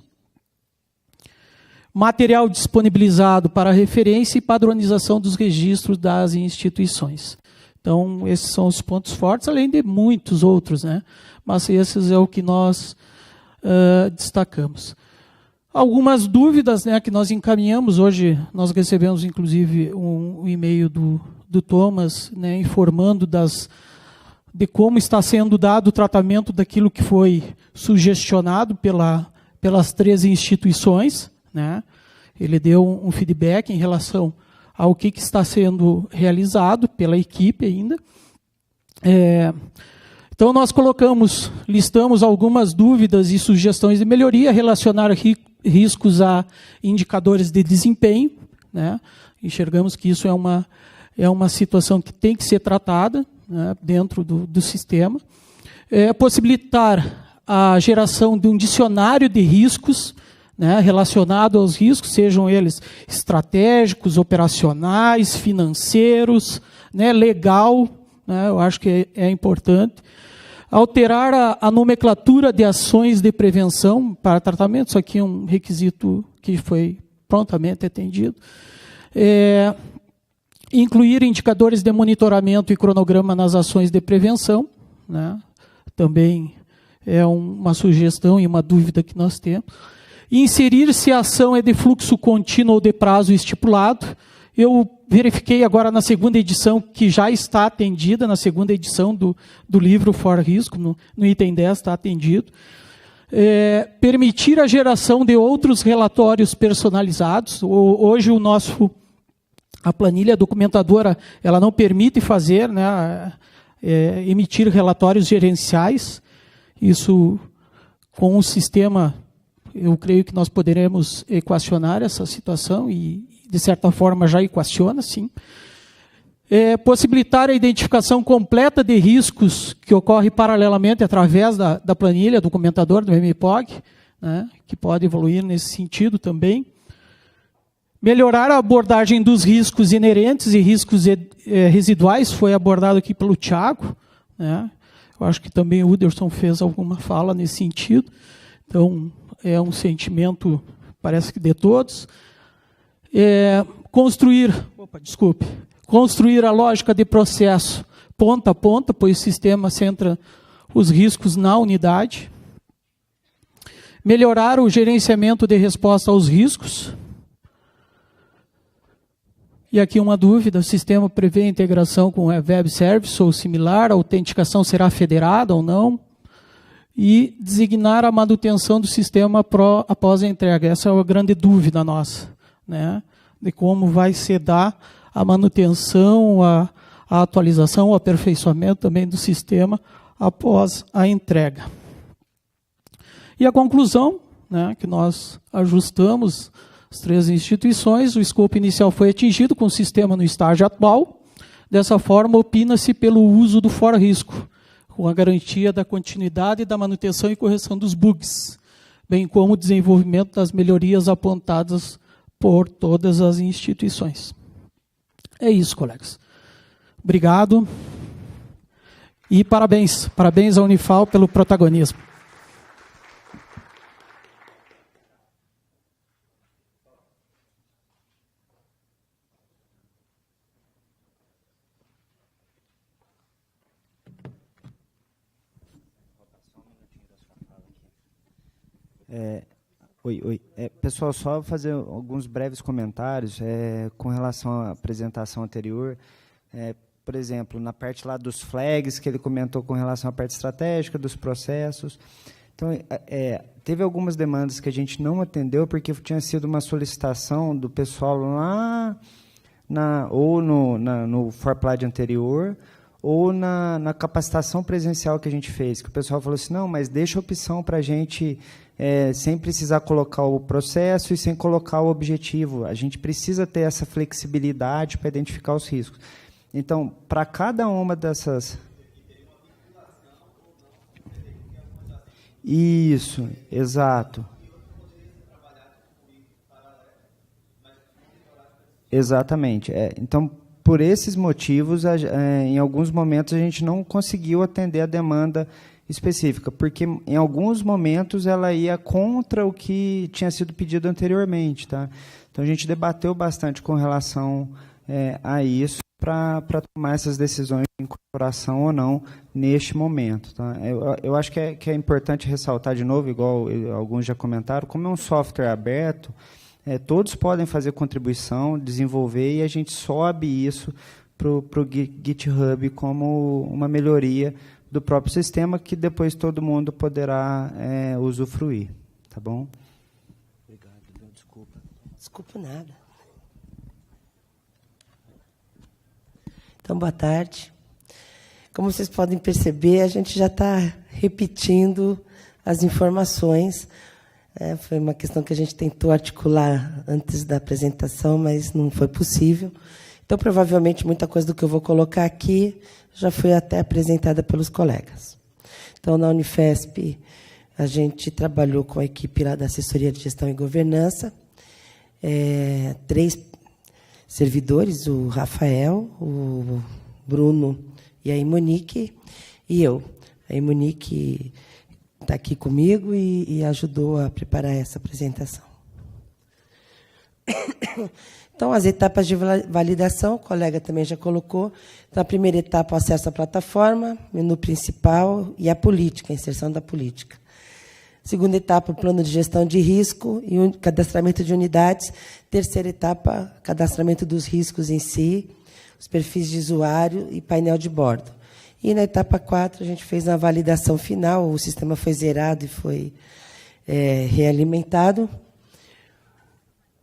material disponibilizado para referência e padronização dos registros das instituições. Então, esses são os pontos fortes, além de muitos outros, né? Mas esses é o que nós destacamos. Algumas dúvidas, né, que nós encaminhamos. Hoje nós recebemos, inclusive, um e-mail do Thomas, né, informando de como está sendo dado o tratamento daquilo que foi sugestionado pelas 3 instituições. Né? Ele deu um feedback em relação ao que está sendo realizado pela equipe ainda. Então, nós listamos algumas dúvidas e sugestões de melhoria, relacionar riscos a indicadores de desempenho. Né? Enxergamos que isso é uma situação que tem que ser tratada, né, dentro do sistema. Possibilitar a geração de um dicionário de riscos, né, relacionado aos riscos, sejam eles estratégicos, operacionais, financeiros, né, legal, né, eu acho que é importante. Alterar a nomenclatura de ações de prevenção para tratamento, isso aqui é um requisito que foi prontamente atendido. Incluir indicadores de monitoramento e cronograma nas ações de prevenção, né? Também é uma sugestão e uma dúvida que nós temos. Inserir se a ação é de fluxo contínuo ou de prazo estipulado. Eu verifiquei agora na 2ª edição, que já está atendida, na 2ª edição do livro Fora Risco, no item 10 está atendido. Permitir a geração de outros relatórios personalizados. Hoje a planilha documentadora, ela não permite fazer, né, emitir relatórios gerenciais. Isso, com o sistema, eu creio que nós poderemos equacionar essa situação e, de certa forma, já equaciona, sim. Possibilitar a identificação completa de riscos que ocorre paralelamente através da planilha documentadora do MPOG, né, que pode evoluir nesse sentido também. Melhorar a abordagem dos riscos inerentes e riscos residuais, foi abordado aqui pelo Thiago. Né? Eu acho que também o Uderson fez alguma fala nesse sentido. Então, é um sentimento, parece que de todos. Construir a lógica de processo ponta a ponta, pois o sistema centra os riscos na unidade. Melhorar o gerenciamento de resposta aos riscos. E aqui uma dúvida: o sistema prevê integração com a web service ou similar? A autenticação será federada ou não? E designar a manutenção do sistema após a entrega. Essa é uma grande dúvida nossa, né? De como vai se dar a manutenção, a atualização, o aperfeiçoamento também do sistema após a entrega. E a conclusão, né, que nós ajustamos as 3 instituições, o escopo inicial foi atingido com o sistema no estágio atual, Dessa forma, opina-se pelo uso do for-risco, com a garantia da continuidade da manutenção e correção dos bugs, bem como o desenvolvimento das melhorias apontadas por todas as instituições. É isso, colegas. Obrigado. E parabéns. Parabéns à Unifal pelo protagonismo. Oi. Pessoal, só fazer alguns breves comentários com relação à apresentação anterior. Por exemplo, na parte lá dos flags, que ele comentou com relação à parte estratégica, dos processos. Então, teve algumas demandas que a gente não atendeu, porque tinha sido uma solicitação do pessoal lá, no ForPlad anterior, ou na capacitação presencial que a gente fez, que o pessoal falou assim, não, mas deixa a opção para a gente, sem precisar colocar o processo e sem colocar o objetivo. A gente precisa ter essa flexibilidade para identificar os riscos. Então, para cada uma dessas... Isso, exato. Exatamente. Então, por esses motivos, em alguns momentos, a gente não conseguiu atender a demanda específica, porque, em alguns momentos, ela ia contra o que tinha sido pedido anteriormente. Tá? Então, a gente debateu bastante com relação a isso, para tomar essas decisões de incorporação ou não neste momento. Tá? Eu acho que é importante ressaltar de novo, igual alguns já comentaram, como é um software aberto, todos podem fazer contribuição, desenvolver, e a gente sobe isso para o GitHub como uma melhoria do próprio sistema, que depois todo mundo poderá usufruir. Tá bom? Obrigado, desculpa. Desculpa nada. Então, boa tarde. Como vocês podem perceber, a gente já está repetindo as informações. Foi uma questão que a gente tentou articular antes da apresentação, mas não foi possível. Então, provavelmente, muita coisa do que eu vou colocar aqui já foi até apresentada pelos colegas. Então, na Unifesp, a gente trabalhou com a equipe lá da Assessoria de Gestão e Governança, 3 servidores, o Rafael, o Bruno e a Imonique, e eu. A Imonique está aqui comigo e ajudou a preparar essa apresentação. Então, as etapas de validação, o colega também já colocou. Então, a primeira etapa, o acesso à plataforma, menu principal e a política, a inserção da política. Segunda etapa, o plano de gestão de risco e o cadastramento de unidades. Terceira etapa, cadastramento dos riscos em si, os perfis de usuário e painel de bordo. E, na etapa 4, a gente fez a validação final, o sistema foi zerado e foi realimentado.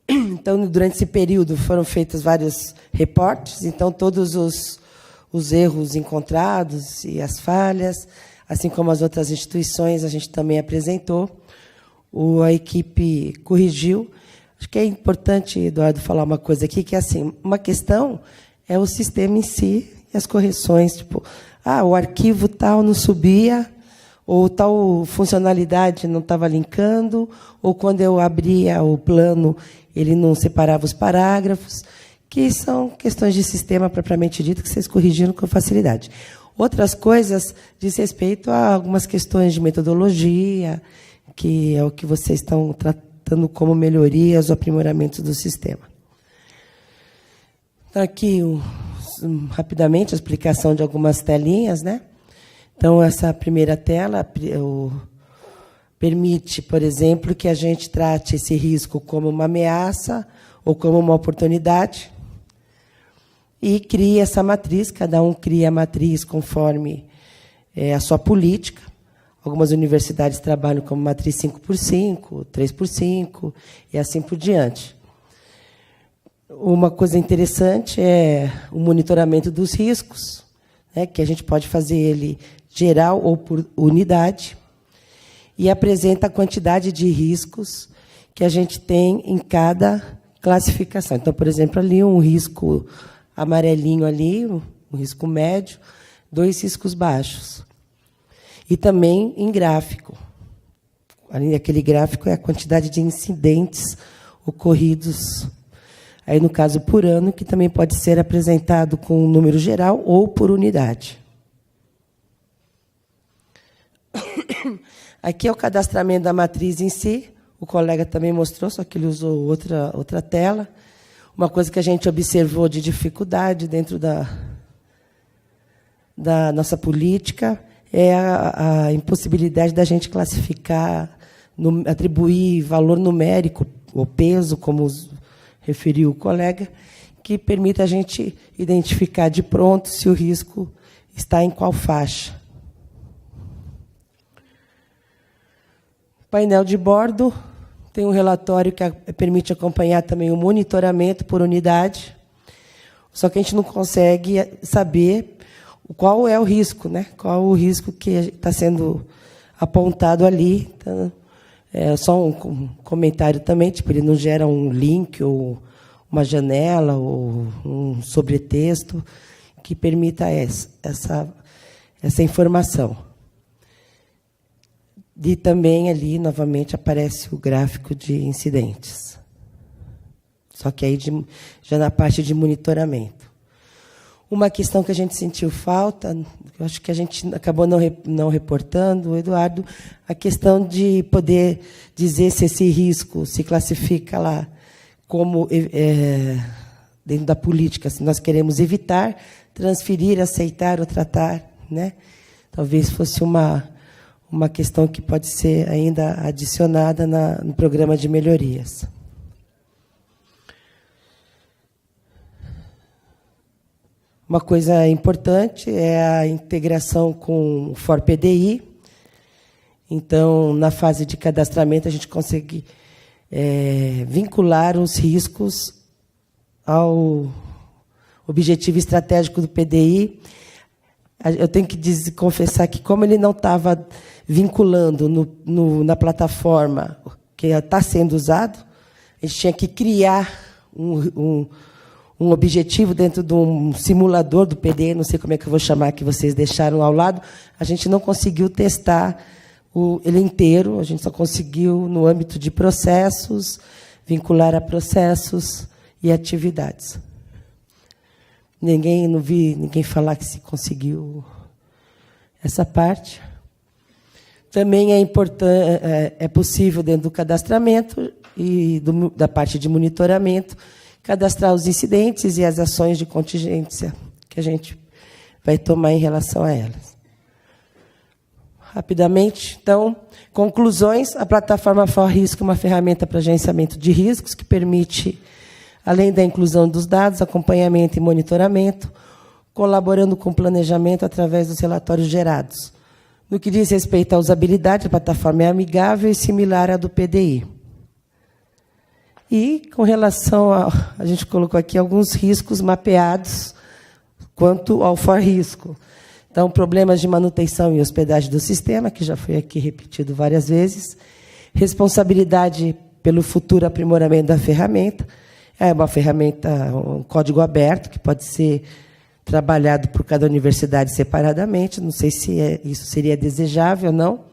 Então, durante esse período, foram feitos vários reportes. Então, todos os erros encontrados e as falhas, assim como as outras instituições, a gente também apresentou. A equipe corrigiu. Acho que é importante, Eduardo, falar uma coisa aqui, que é assim, uma questão é o sistema em si e as correções. Tipo, o arquivo tal não subia, ou tal funcionalidade não estava linkando, ou quando eu abria o plano, ele não separava os parágrafos, que são questões de sistema propriamente dito, que vocês corrigiram com facilidade. Outras coisas diz respeito a algumas questões de metodologia, que é o que vocês estão tratando como melhorias ou aprimoramentos do sistema. Então, aqui, rapidamente, a explicação de algumas telinhas, né? Então, essa primeira tela permite, por exemplo, que a gente trate esse risco como uma ameaça ou como uma oportunidade, e cria essa matriz, cada um cria a matriz conforme a sua política. Algumas universidades trabalham como matriz 5x5, 3x5, e assim por diante. Uma coisa interessante é o monitoramento dos riscos, né, que a gente pode fazer ele geral ou por unidade, e apresenta a quantidade de riscos que a gente tem em cada classificação. Então, por exemplo, ali um risco amarelinho ali, um risco médio, 2 riscos baixos. E também em gráfico. Ali, aquele gráfico é a quantidade de incidentes ocorridos, aí no caso por ano, que também pode ser apresentado com um número geral ou por unidade. Aqui é o cadastramento da matriz em si. O colega também mostrou, só que ele usou outra tela. Uma coisa que a gente observou de dificuldade dentro da nossa política é a impossibilidade da gente classificar, atribuir valor numérico, ou peso, como referiu o colega, que permita a gente identificar de pronto se o risco está em qual faixa. Painel de bordo tem um relatório que permite acompanhar também o monitoramento por unidade, só que a gente não consegue saber qual é o risco, né? Qual o risco que está sendo apontado ali. Então, só um comentário também, tipo, ele não gera um link ou uma janela ou um sobretexto que permita essa informação. E também ali, novamente, aparece o gráfico de incidentes. Só que aí já na parte de monitoramento. Uma questão que a gente sentiu falta, eu acho que a gente acabou não reportando, Eduardo, a questão de poder dizer se esse risco se classifica lá como, dentro da política, se nós queremos evitar, transferir, aceitar ou tratar, né? Talvez fosse uma questão que pode ser ainda adicionada no programa de melhorias. Uma coisa importante é a integração com o FOR-PDI. Então, na fase de cadastramento, a gente consegue vincular os riscos ao objetivo estratégico do PDI. Eu tenho que confessar que, como ele não estava vinculando na plataforma que está sendo usado, a gente tinha que criar um objetivo dentro de um simulador do PDE, não sei como é que eu vou chamar, que vocês deixaram ao lado. A gente não conseguiu testar ele inteiro, a gente só conseguiu, no âmbito de processos, vincular a processos e atividades. Não vi ninguém falar que se conseguiu essa parte. Também é possível, dentro do cadastramento e da parte de monitoramento, cadastrar os incidentes e as ações de contingência que a gente vai tomar em relação a elas. Rapidamente, então, conclusões. A plataforma FOR-Risco é uma ferramenta para gerenciamento de riscos que permite, além da inclusão dos dados, acompanhamento e monitoramento, colaborando com o planejamento através dos relatórios gerados. No que diz respeito à usabilidade, a plataforma é amigável e similar à do PDI. E, com relação a gente colocou aqui alguns riscos mapeados quanto ao FOR-Risco. Então, problemas de manutenção e hospedagem do sistema, que já foi aqui repetido várias vezes. Responsabilidade pelo futuro aprimoramento da ferramenta. É uma ferramenta, um código aberto, que pode ser trabalhado por cada universidade separadamente. Não sei se isso seria desejável ou não.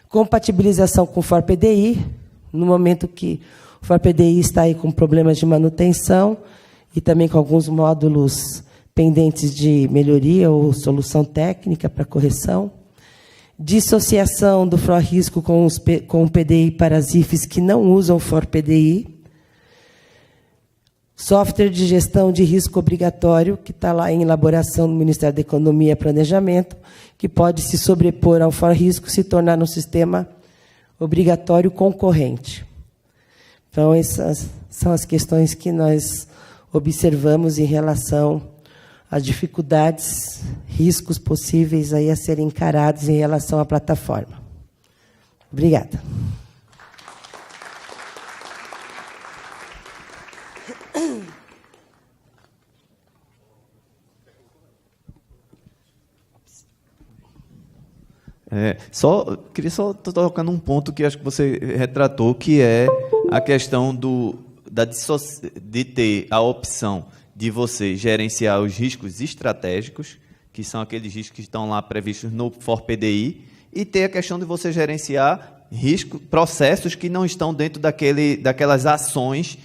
Compatibilização com o FOR-PDI, no momento que o FOR-PDI está aí com problemas de manutenção e também com alguns módulos pendentes de melhoria ou solução técnica para correção. Dissociação do FOR-Risco com o PDI para as IFES que não usam o FOR-PDI. Software de gestão de risco obrigatório, que está lá em elaboração no Ministério da Economia e Planejamento, que pode se sobrepor ao FOR-Risco e se tornar um sistema obrigatório concorrente. Então, essas são as questões que nós observamos em relação às dificuldades, riscos possíveis aí a serem encarados em relação à plataforma. Obrigada. Queria só tocar num ponto que acho que você retratou, que é a questão de ter a opção de você gerenciar os riscos estratégicos, que são aqueles riscos que estão lá previstos no FOR-PDI, e ter a questão de você gerenciar processos que não estão dentro daquelas ações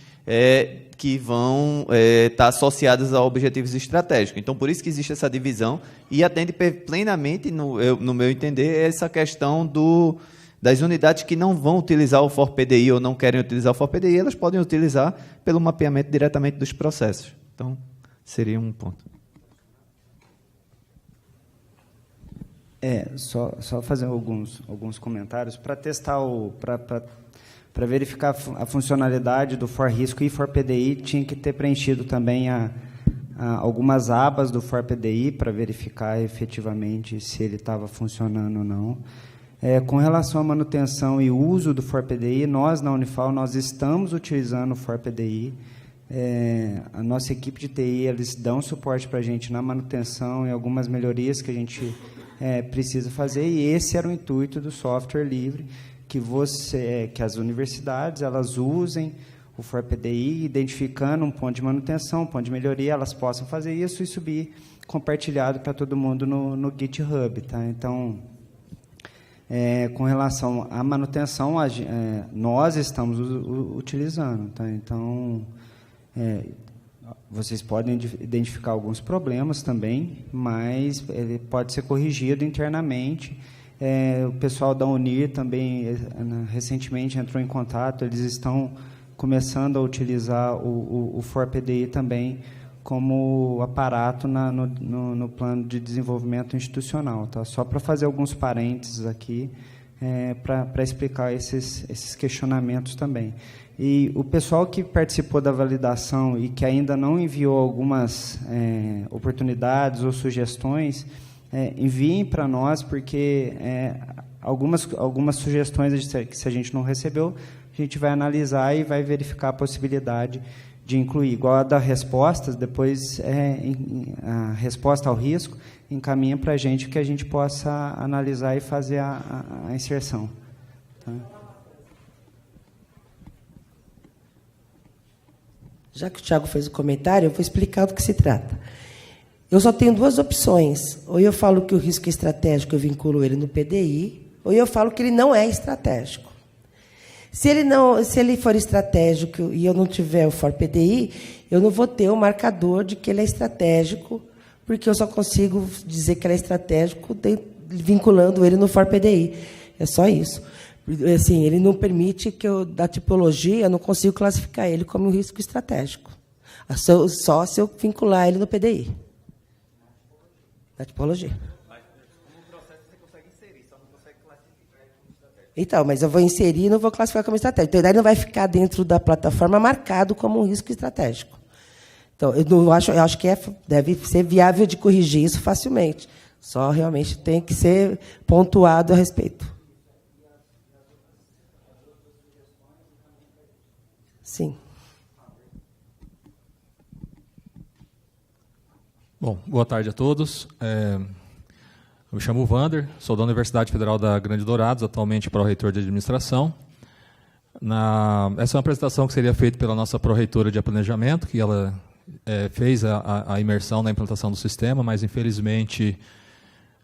que vão estar associadas a objetivos estratégicos. Então, por isso que existe essa divisão e atende plenamente, no meu entender, essa questão das unidades que não vão utilizar o FOR-PDI ou não querem utilizar o FOR-PDI, elas podem utilizar pelo mapeamento diretamente dos processos. Então, seria um ponto. Só fazer alguns comentários para testar para verificar a funcionalidade do FOR-Risco e FOR-PDI, tinha que ter preenchido também algumas abas do FOR-PDI para verificar efetivamente se ele estava funcionando ou não. Com relação à manutenção e uso do FOR-PDI, nós, na Unifal, nós estamos utilizando o FOR-PDI. A nossa equipe de TI, eles dão suporte para a gente na manutenção e algumas melhorias que a gente precisa fazer, e esse era o intuito do software livre, que as universidades elas usem o FOR-PDI, identificando um ponto de manutenção, um ponto de melhoria, elas possam fazer isso e subir compartilhado para todo mundo no GitHub. Tá? Então, com relação à manutenção, nós estamos utilizando. Tá? Então, vocês podem identificar alguns problemas também, mas ele pode ser corrigido internamente. O pessoal da Unir também, recentemente, entrou em contato, eles estão começando a utilizar o FOR-PDI também como aparato no plano de desenvolvimento institucional. Tá? Só para fazer alguns parênteses aqui, para explicar esses questionamentos também. E o pessoal que participou da validação e que ainda não enviou algumas oportunidades ou sugestões, enviem para nós, porque algumas sugestões que, se a gente não recebeu, a gente vai analisar e vai verificar a possibilidade de incluir. Igual a da respostas, depois a resposta ao risco encaminha para a gente que a gente possa analisar e fazer a inserção. Tá? Já que o Thiago fez o comentário, eu vou explicar do que se trata. Eu só tenho duas opções. Ou eu falo que o risco é estratégico, eu vinculo ele no PDI, ou eu falo que ele não é estratégico. Se ele for estratégico e eu não tiver o FOR-PDI, eu não vou ter o marcador de que ele é estratégico, porque eu só consigo dizer que ele é estratégico vinculando ele no FOR-PDI. É só isso. Assim, ele não permite que da tipologia, eu não consigo classificar ele como um risco estratégico. Só se eu vincular ele no PDI. Na tipologia. Mas no processo você consegue inserir, só não consegue classificar ele como estratégico. Então, mas eu vou inserir e não vou classificar como estratégico. Então, daí não vai ficar dentro da plataforma marcado como um risco estratégico. Então, eu acho que deve ser viável de corrigir isso facilmente. Só realmente tem que ser pontuado a respeito. Sim. Bom, boa tarde a todos. Eu me chamo Wander, sou da Universidade Federal da Grande Dourados, atualmente pró-reitor de administração. Essa é uma apresentação que seria feita pela nossa pró-reitora de planejamento, que ela fez a imersão na implantação do sistema, mas infelizmente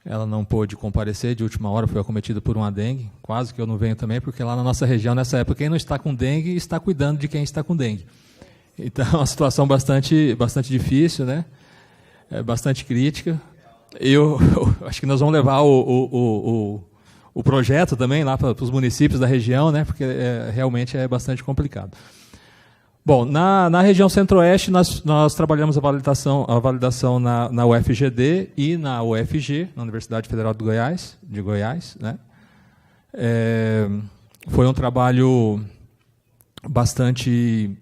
ela não pôde comparecer, de última hora foi acometida por uma dengue, quase que eu não venho também, porque lá na nossa região, nessa época, quem não está com dengue está cuidando de quem está com dengue. Então, é uma situação bastante difícil, né? Bastante crítica. Eu acho que nós vamos levar o projeto também lá para os municípios da região, né? Porque realmente é bastante complicado. Bom, na região centro-oeste, nós trabalhamos a validação na UFGD e na UFG, na Universidade Federal de Goiás. Né? Foi um trabalho bastante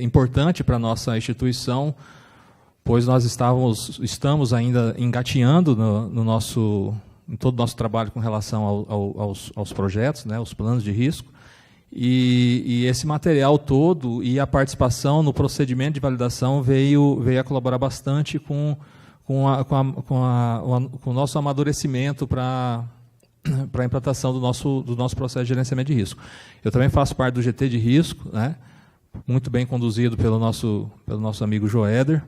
importante para a nossa instituição, pois nós estamos ainda engatinhando em todo o nosso trabalho com relação aos projetos, né, os planos de risco. E esse material todo e a participação no procedimento de validação veio a colaborar bastante com o nosso amadurecimento para a implantação do nosso processo de gerenciamento de risco. Eu também faço parte do GT de risco, né, muito bem conduzido pelo nosso amigo Joéder,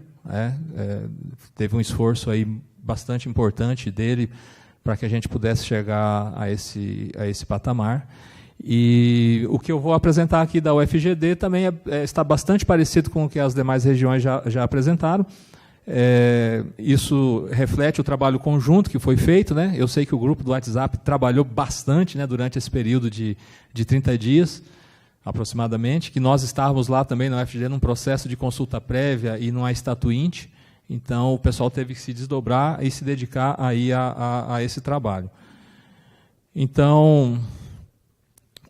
Teve um esforço aí bastante importante dele para que a gente pudesse chegar a esse patamar. E o que eu vou apresentar aqui da UFGD também está bastante parecido com o que as demais regiões já apresentaram. Isso reflete o trabalho conjunto que foi feito, né? Eu sei que o grupo do WhatsApp trabalhou bastante, né, durante esse período de 30 dias, aproximadamente, que nós estávamos lá também na UFGD num processo de consulta prévia e numa estatuinte, então o pessoal teve que se desdobrar e se dedicar aí a esse trabalho. Então,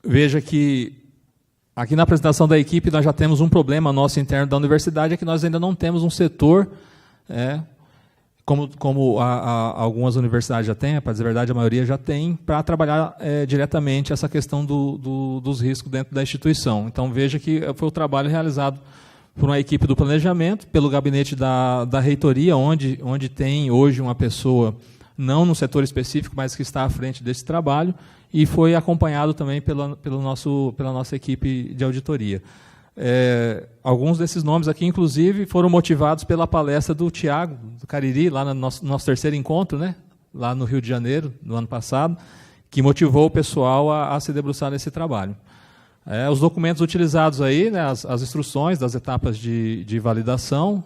veja que aqui na apresentação da equipe nós já temos um problema nosso interno da universidade, é que nós ainda não temos um setor, como algumas universidades já têm, para dizer a verdade, a maioria já tem, para trabalhar diretamente essa questão dos riscos dentro da instituição. Então, veja que foi o trabalho realizado por uma equipe do planejamento, pelo gabinete da reitoria, onde tem hoje uma pessoa, não no setor específico, mas que está à frente desse trabalho, e foi acompanhado também pela nossa equipe de auditoria. Alguns desses nomes aqui, inclusive, foram motivados pela palestra do Tiago, do Cariri, lá no nosso terceiro encontro, né, lá no Rio de Janeiro, no ano passado, que motivou o pessoal a se debruçar nesse trabalho. Os documentos utilizados aí, né, as instruções das etapas de validação,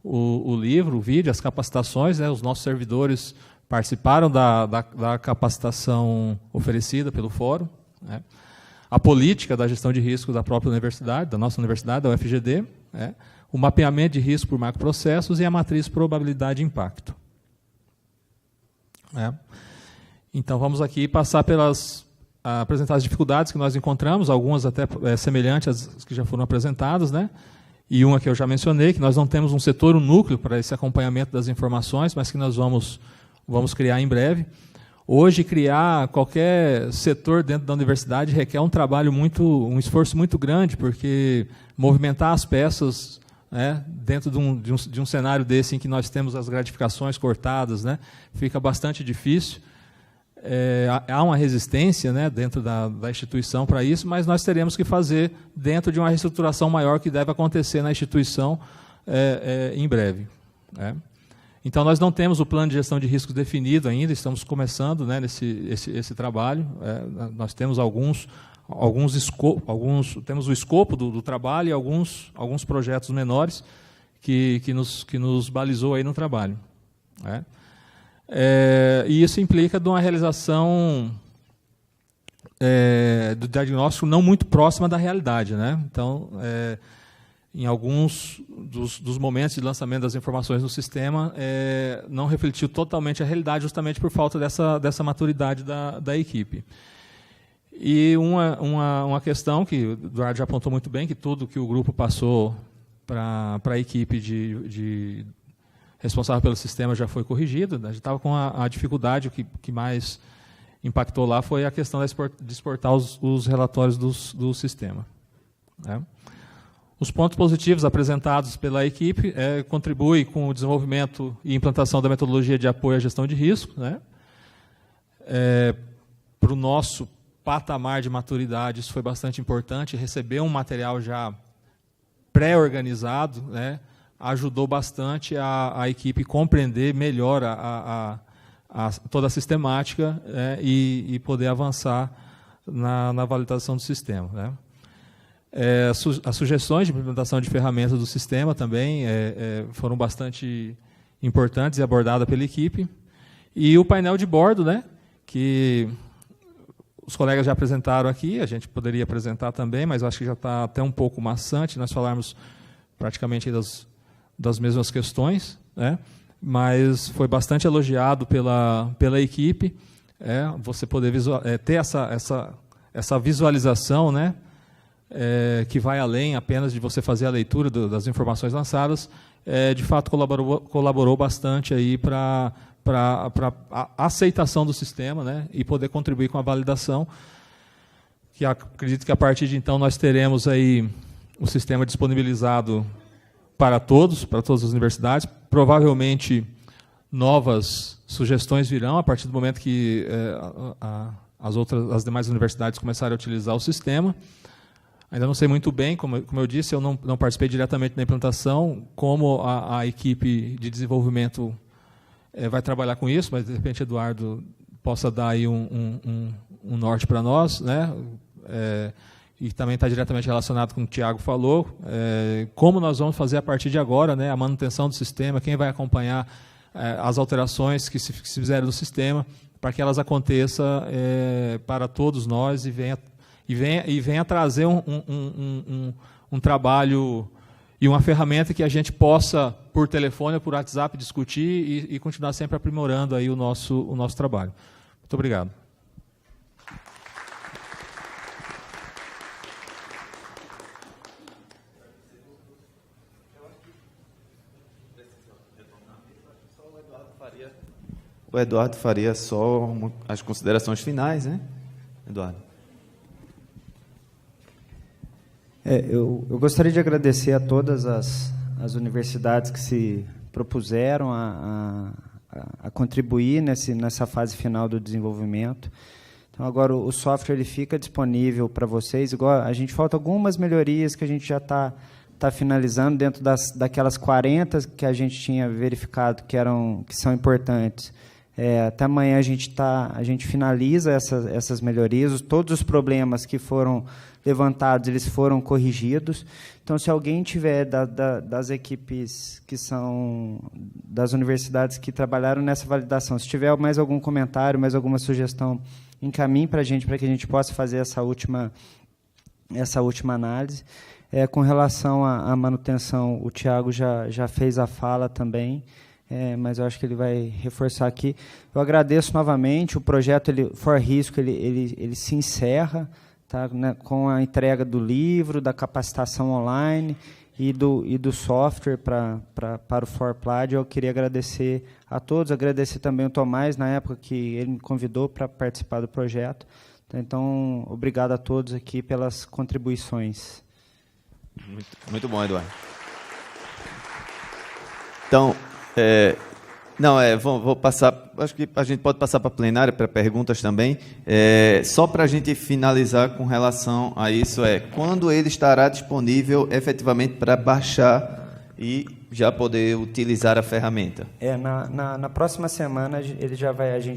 o livro, o vídeo, as capacitações, né, os nossos servidores participaram da capacitação oferecida pelo fórum, né, a política da gestão de risco da própria universidade, da nossa universidade, da UFGD, o mapeamento de risco por macroprocessos e a matriz probabilidade e impacto. Então, vamos aqui passar apresentar as dificuldades que nós encontramos, algumas até semelhantes às que já foram apresentadas, né? E uma que eu já mencionei, que nós não temos um setor, um núcleo para esse acompanhamento das informações, mas que nós vamos criar em breve. Hoje, criar qualquer setor dentro da universidade requer um esforço muito grande, porque movimentar as peças, né, dentro de um cenário desse em que nós temos as gratificações cortadas, né, fica bastante difícil. Há uma resistência, né, dentro da instituição para isso, mas nós teremos que fazer dentro de uma reestruturação maior que deve acontecer na instituição em breve. Então, nós não temos o plano de gestão de riscos definido ainda, estamos começando, né, esse trabalho. Nós temos temos o escopo do trabalho e alguns projetos menores que nos balizou aí no trabalho. E isso implica de uma realização do diagnóstico não muito próxima da realidade, né? Então, em alguns dos momentos de lançamento das informações no sistema, não refletiu totalmente a realidade, justamente por falta dessa maturidade da equipe. E uma questão que o Eduardo já apontou muito bem, que tudo que o grupo passou para a equipe responsável pelo sistema já foi corrigido. A gente estava com a dificuldade, o que mais impactou lá foi a questão de exportar os relatórios do sistema. Os pontos positivos apresentados pela equipe contribuem com o desenvolvimento e implantação da metodologia de apoio à gestão de risco, né? Para o nosso patamar de maturidade, isso foi bastante importante. Receber um material já pré-organizado, né, ajudou bastante a equipe compreender melhor toda a sistemática, e poder avançar na validação do sistema, né? As sugestões de implementação de ferramentas do sistema também foram bastante importantes e abordadas pela equipe. E o painel de bordo, né, que os colegas já apresentaram aqui, a gente poderia apresentar também, mas acho que já está até um pouco maçante nós falarmos praticamente das mesmas questões, né? Mas foi bastante elogiado pela equipe, você poder ter essa visualização, né, que vai além apenas de você fazer a leitura das informações lançadas, de fato colaborou bastante aí para a aceitação do sistema, né, e poder contribuir com a validação, que acredito que a partir de então nós teremos aí o sistema disponibilizado para todas as universidades. Provavelmente novas sugestões virão a partir do momento que as demais universidades começarem a utilizar o sistema. Ainda não sei muito bem, como eu disse, eu não participei diretamente da implantação, como a equipe de desenvolvimento vai trabalhar com isso, mas, de repente, Eduardo possa dar aí um norte para nós, né? E também está diretamente relacionado com o que o Tiago falou, como nós vamos fazer a partir de agora, né, a manutenção do sistema, quem vai acompanhar as alterações que se fizerem no sistema, para que elas aconteçam para todos nós e venha trazer um trabalho e uma ferramenta que a gente possa, por telefone ou por WhatsApp, discutir e continuar sempre aprimorando aí o nosso trabalho. Muito obrigado. O Eduardo faria só as considerações finais, né, Eduardo? Eu gostaria de agradecer a todas as universidades que se propuseram a contribuir nessa fase final do desenvolvimento. Então, agora, o software ele fica disponível para vocês. Igual, a gente falta algumas melhorias que a gente já está finalizando dentro daquelas 40 que a gente tinha verificado que são importantes. Até amanhã a gente finaliza essas melhorias. Todos os problemas que foram levantados, eles foram corrigidos. Então, se alguém tiver das equipes que são das universidades que trabalharam nessa validação, se tiver mais algum comentário, mais alguma sugestão, encaminhe para que a gente possa fazer essa última análise. Com relação à manutenção, o Tiago já fez a fala também, mas eu acho que ele vai reforçar aqui. Eu agradeço novamente. O projeto For Risco ele se encerra, tá, né, com a entrega do livro, da capacitação online e do software para o ForPlad. Eu queria agradecer a todos, agradecer também o Tomás, na época que ele me convidou para participar do projeto. Então, obrigado a todos aqui pelas contribuições. Muito bom, Eduardo. Então, vou passar, acho que a gente pode passar para a plenária, para perguntas também. Só para a gente finalizar com relação a isso, quando ele estará disponível efetivamente para baixar e já poder utilizar a ferramenta? Na próxima semana a gente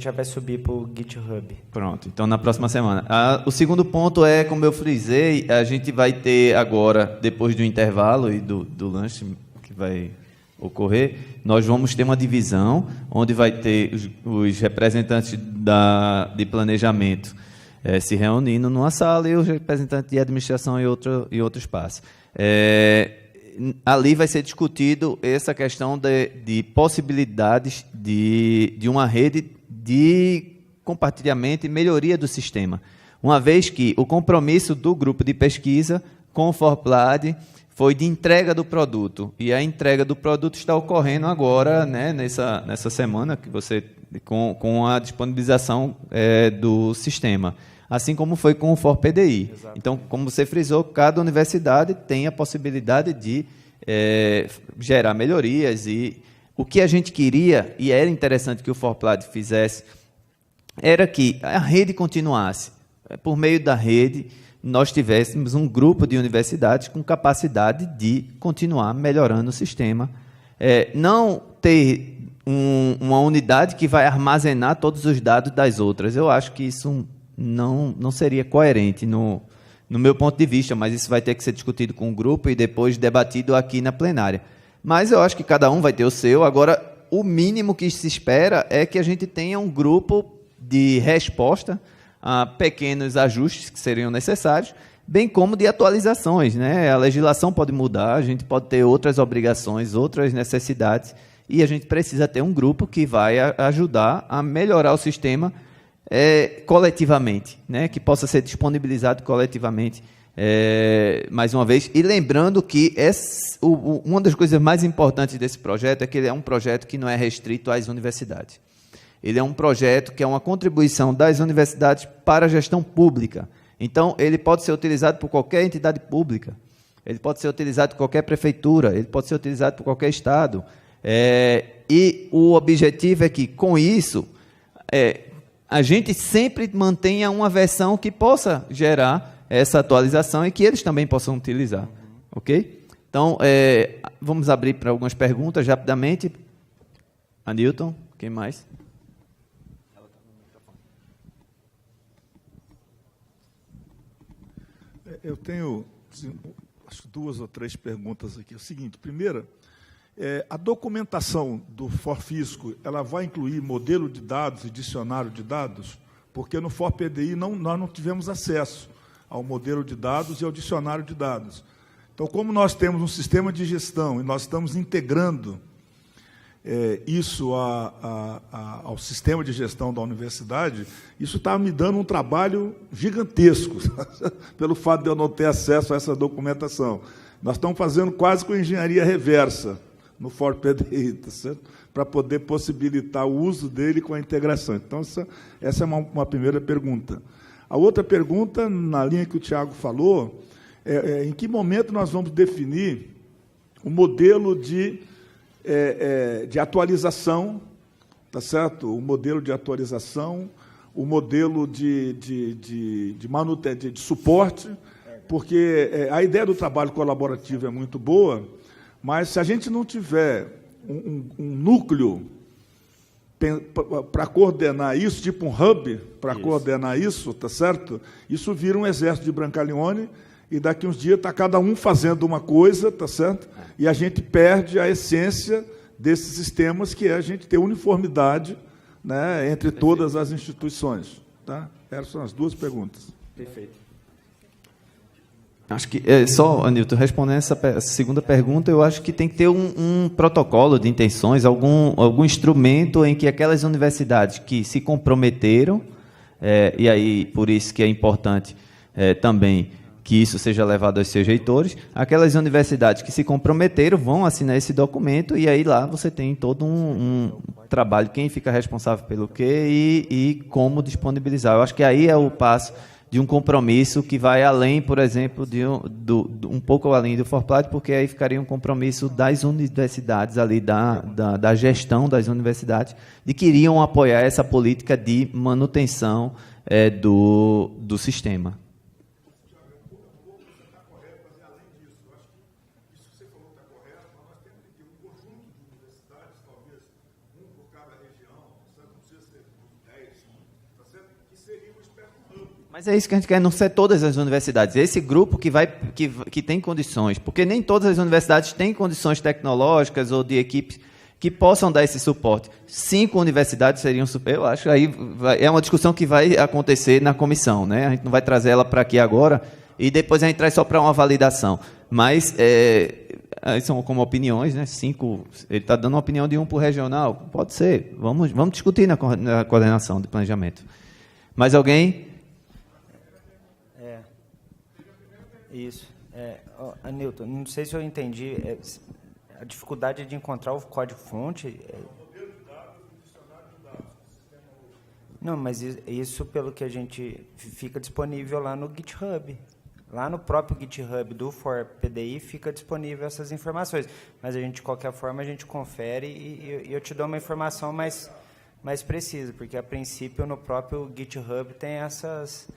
já vai subir para o GitHub. Pronto, então na próxima semana. O segundo ponto como eu frisei, a gente vai ter agora, depois do intervalo e do lanche que vai ocorrer, nós vamos ter uma divisão onde vai ter os representantes de planejamento se reunindo numa sala e os representantes de administração em outro espaço. Ali vai ser discutido essa questão de possibilidades de uma rede de compartilhamento e melhoria do sistema, uma vez que o compromisso do grupo de pesquisa com o ForPlad foi de entrega do produto, e a entrega do produto está ocorrendo agora, né, nessa semana que com a disponibilização do sistema, assim como foi com o ForPDI. Exato. Então, como você frisou, cada universidade tem a possibilidade de gerar melhorias, e o que a gente queria, e era interessante que o ForPlad fizesse, era que a rede continuasse. Por meio da rede, nós tivéssemos um grupo de universidades com capacidade de continuar melhorando o sistema. Não ter uma unidade que vai armazenar todos os dados das outras. Eu acho que isso não seria coerente no meu ponto de vista, mas isso vai ter que ser discutido com o grupo e depois debatido aqui na plenária. Mas eu acho que cada um vai ter o seu. Agora, o mínimo que se espera é que a gente tenha um grupo de resposta a pequenos ajustes que seriam necessários, bem como de atualizações, né? A legislação pode mudar, a gente pode ter outras obrigações, outras necessidades, e a gente precisa ter um grupo que vai ajudar a melhorar o sistema coletivamente, né? Que possa ser disponibilizado coletivamente, mais uma vez. E lembrando que uma das coisas mais importantes desse projeto é que ele é um projeto que não é restrito às universidades. Ele é um projeto que é uma contribuição das universidades para a gestão pública. Então, ele pode ser utilizado por qualquer entidade pública, ele pode ser utilizado por qualquer prefeitura, ele pode ser utilizado por qualquer estado. E o objetivo é que, com isso, a gente sempre mantenha uma versão que possa gerar essa atualização e que eles também possam utilizar. Ok? Então, vamos abrir para algumas perguntas rapidamente. Anilton, quem mais? Eu tenho, acho, 2 ou 3 perguntas aqui. É o seguinte, primeira, a documentação do ForFisco, ela vai incluir modelo de dados e dicionário de dados? Porque no ForPDI nós não tivemos acesso ao modelo de dados e ao dicionário de dados. Então, como nós temos um sistema de gestão e nós estamos integrando isso ao sistema de gestão da universidade, isso está me dando um trabalho gigantesco, pelo fato de eu não ter acesso a essa documentação. Nós estamos fazendo quase com engenharia reversa no ForPDI, tá certo? Para poder possibilitar o uso dele com a integração. Então, essa é uma primeira pergunta. A outra pergunta, na linha que o Tiago falou, em que momento nós vamos definir o modelo de atualização, tá certo? O modelo de atualização, o modelo de suporte, porque a ideia do trabalho colaborativo é muito boa, mas se a gente não tiver um núcleo para coordenar isso, tipo um hub para coordenar isso, tá certo? Isso vira um exército de Brancaleone, e daqui uns dias está cada um fazendo uma coisa, tá certo? E a gente perde a essência desses sistemas, que é a gente ter uniformidade, né, entre todas as instituições. Tá? Essas são as 2 perguntas. Perfeito. Acho que, só, Anilton, respondendo essa segunda pergunta, eu acho que tem que ter um protocolo de intenções, algum instrumento em que aquelas universidades que se comprometeram, e aí por isso que é importante também que isso seja levado aos seus reitores, aquelas universidades que se comprometeram vão assinar esse documento, e aí lá você tem todo um trabalho, quem fica responsável pelo quê e como disponibilizar. Eu acho que aí é o passo de um compromisso que vai além, por exemplo, um pouco além do ForPlad, porque aí ficaria um compromisso das universidades, ali da gestão das universidades, de que iriam apoiar essa política de manutenção do sistema. Mas é isso que a gente quer, não ser todas as universidades. Esse grupo que tem condições, porque nem todas as universidades têm condições tecnológicas ou de equipes que possam dar esse suporte. 5 universidades seriam super. Eu acho aí é uma discussão que vai acontecer na comissão, né? A gente não vai trazer ela para aqui agora e depois a gente traz só para uma validação. Mas são como opiniões, né? 5. Ele está dando uma opinião de 1 por regional. Pode ser. Vamos discutir na coordenação de planejamento. Mais alguém? Isso. Anilton, não sei se eu entendi. A dificuldade de encontrar o código-fonte... Não, mas isso, pelo que a gente... fica disponível lá no GitHub. Lá no próprio GitHub do ForPDI fica disponível essas informações. Mas, de qualquer forma, a gente confere e eu te dou uma informação mais precisa, porque, a princípio, no próprio GitHub tem essas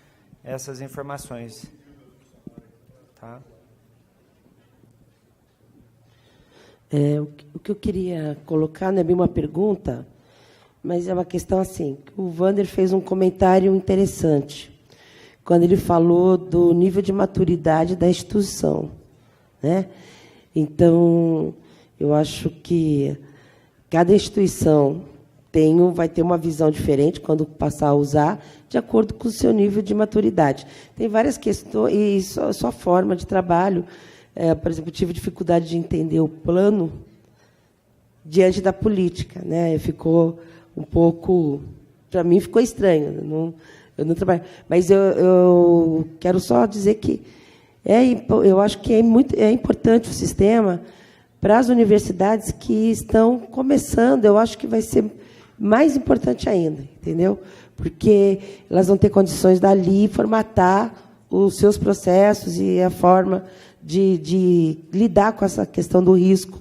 informações. Tá? O que eu queria colocar não é bem uma pergunta, mas é uma questão assim. O Wander fez um comentário interessante quando ele falou do nível de maturidade da instituição, né? Então, eu acho que cada instituição vai ter uma visão diferente quando passar a usar, de acordo com o seu nível de maturidade. Tem várias questões, e sua forma de trabalho. Por exemplo, eu tive dificuldade de entender o plano diante da política, né? Ficou um pouco... Para mim, ficou estranho. Eu não trabalho. Mas eu quero só dizer que eu acho que é importante o sistema para as universidades que estão começando. Eu acho que vai ser mais importante ainda, entendeu? Porque elas vão ter condições dali formatar os seus processos e a forma de lidar com essa questão do risco.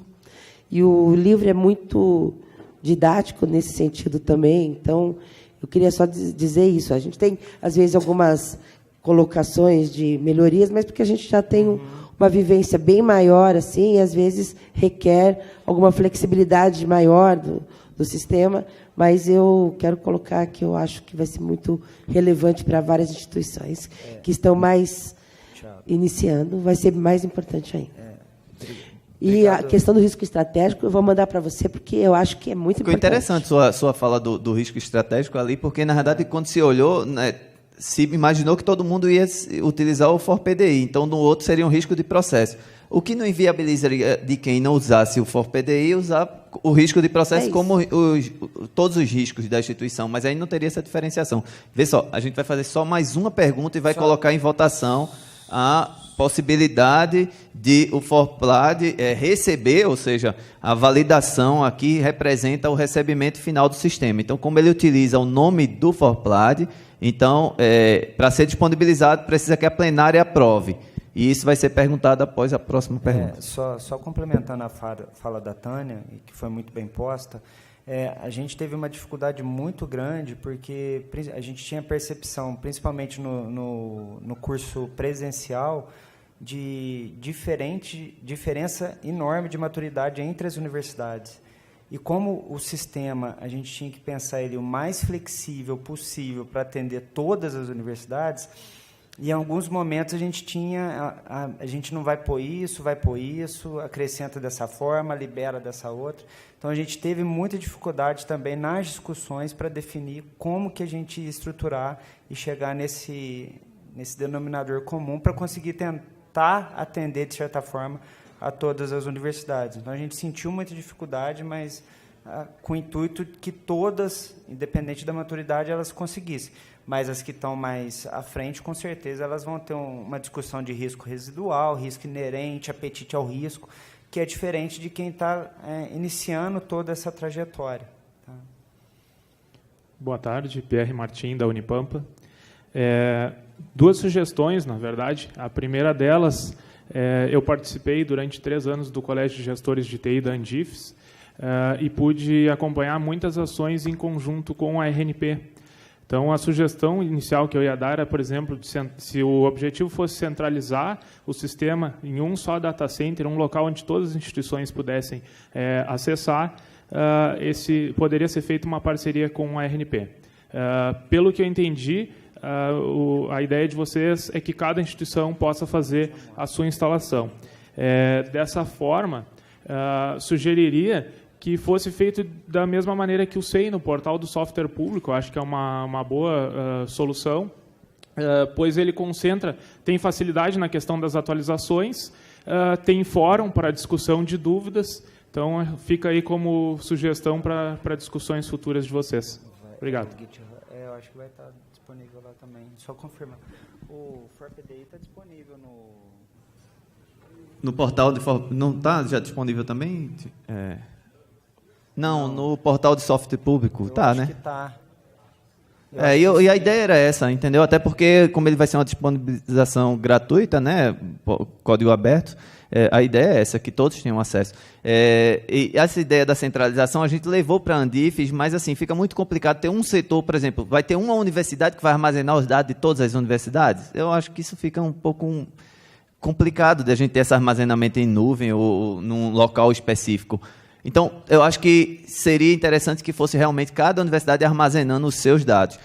E o livro é muito didático nesse sentido também. Então, eu queria só dizer isso. A gente tem, às vezes, algumas colocações de melhorias, mas porque a gente já tem uma vivência bem maior, assim, e às vezes requer alguma flexibilidade maior do sistema, mas eu quero colocar que eu acho que vai ser muito relevante para várias instituições que estão mais iniciando, vai ser mais importante ainda. E a questão do risco estratégico, eu vou mandar para você, porque eu acho que é muito Ficou importante. interessante sua fala do risco estratégico ali, porque, na verdade, quando se olhou, né, se imaginou que todo mundo ia utilizar o FOR-PDI, então, no outro seria um risco de processo. O que não inviabilizaria de quem não usasse o FOR-PDI usar o risco de processo como todos os riscos da instituição, mas aí não teria essa diferenciação. Vê só, a gente vai fazer só mais uma pergunta e vai colocar em votação a possibilidade de o FORPLAD receber, ou seja, a validação aqui representa o recebimento final do sistema. Então, como ele utiliza o nome do FORPLAD, então, para ser disponibilizado, precisa que a plenária aprove. E isso vai ser perguntado após a próxima pergunta. Só complementando a fala da Tânia, que foi muito bem posta, a gente teve uma dificuldade muito grande, porque a gente tinha percepção, principalmente no curso presencial, de diferença enorme de maturidade entre as universidades. E como o sistema, a gente tinha que pensar ele o mais flexível possível para atender todas as universidades, e em alguns momentos a gente tinha, a gente não vai pôr isso, acrescenta dessa forma, libera dessa outra. Então, a gente teve muita dificuldade também nas discussões para definir como que a gente ia estruturar e chegar nesse denominador comum para conseguir tentar atender, de certa forma, a todas as universidades. Então, a gente sentiu muita dificuldade, mas com o intuito que todas, independente da maturidade, elas conseguissem. Mas as que estão mais à frente, com certeza, elas vão ter uma discussão de risco residual, risco inerente, apetite ao risco, que é diferente de quem está iniciando toda essa trajetória. Tá? Boa tarde, Pierre Martim, da Unipampa. Duas sugestões, na verdade. A primeira delas, eu participei durante 3 anos do Colégio de Gestores de TI da Andifes e pude acompanhar muitas ações em conjunto com a RNP. Então, a sugestão inicial que eu ia dar era, por exemplo, se o objetivo fosse centralizar o sistema em um só data center, um local onde todas as instituições pudessem acessar, poderia ser feita uma parceria com a RNP. Pelo que eu entendi, a ideia de vocês é que cada instituição possa fazer a sua instalação. Dessa forma, sugeriria que fosse feito da mesma maneira que o SEI, no portal do software público. Acho que é uma boa solução, pois ele tem facilidade na questão das atualizações, tem fórum para discussão de dúvidas, então fica aí como sugestão para discussões futuras de vocês. Obrigado. Eu acho que vai estar disponível lá também, só confirmar. O FOR-PDI está disponível no portal de não está já disponível também? Não, no portal de software público, está, né? Acho que está. E a ideia era essa, entendeu? Até porque, como ele vai ser uma disponibilização gratuita, né, código aberto, a ideia é essa, que todos tenham acesso. E essa ideia da centralização a gente levou para a Andifes, mas assim, fica muito complicado ter um setor, por exemplo, vai ter uma universidade que vai armazenar os dados de todas as universidades. Eu acho que isso fica um pouco complicado de a gente ter esse armazenamento em nuvem ou num local específico. Então, eu acho que seria interessante que fosse realmente cada universidade armazenando os seus dados.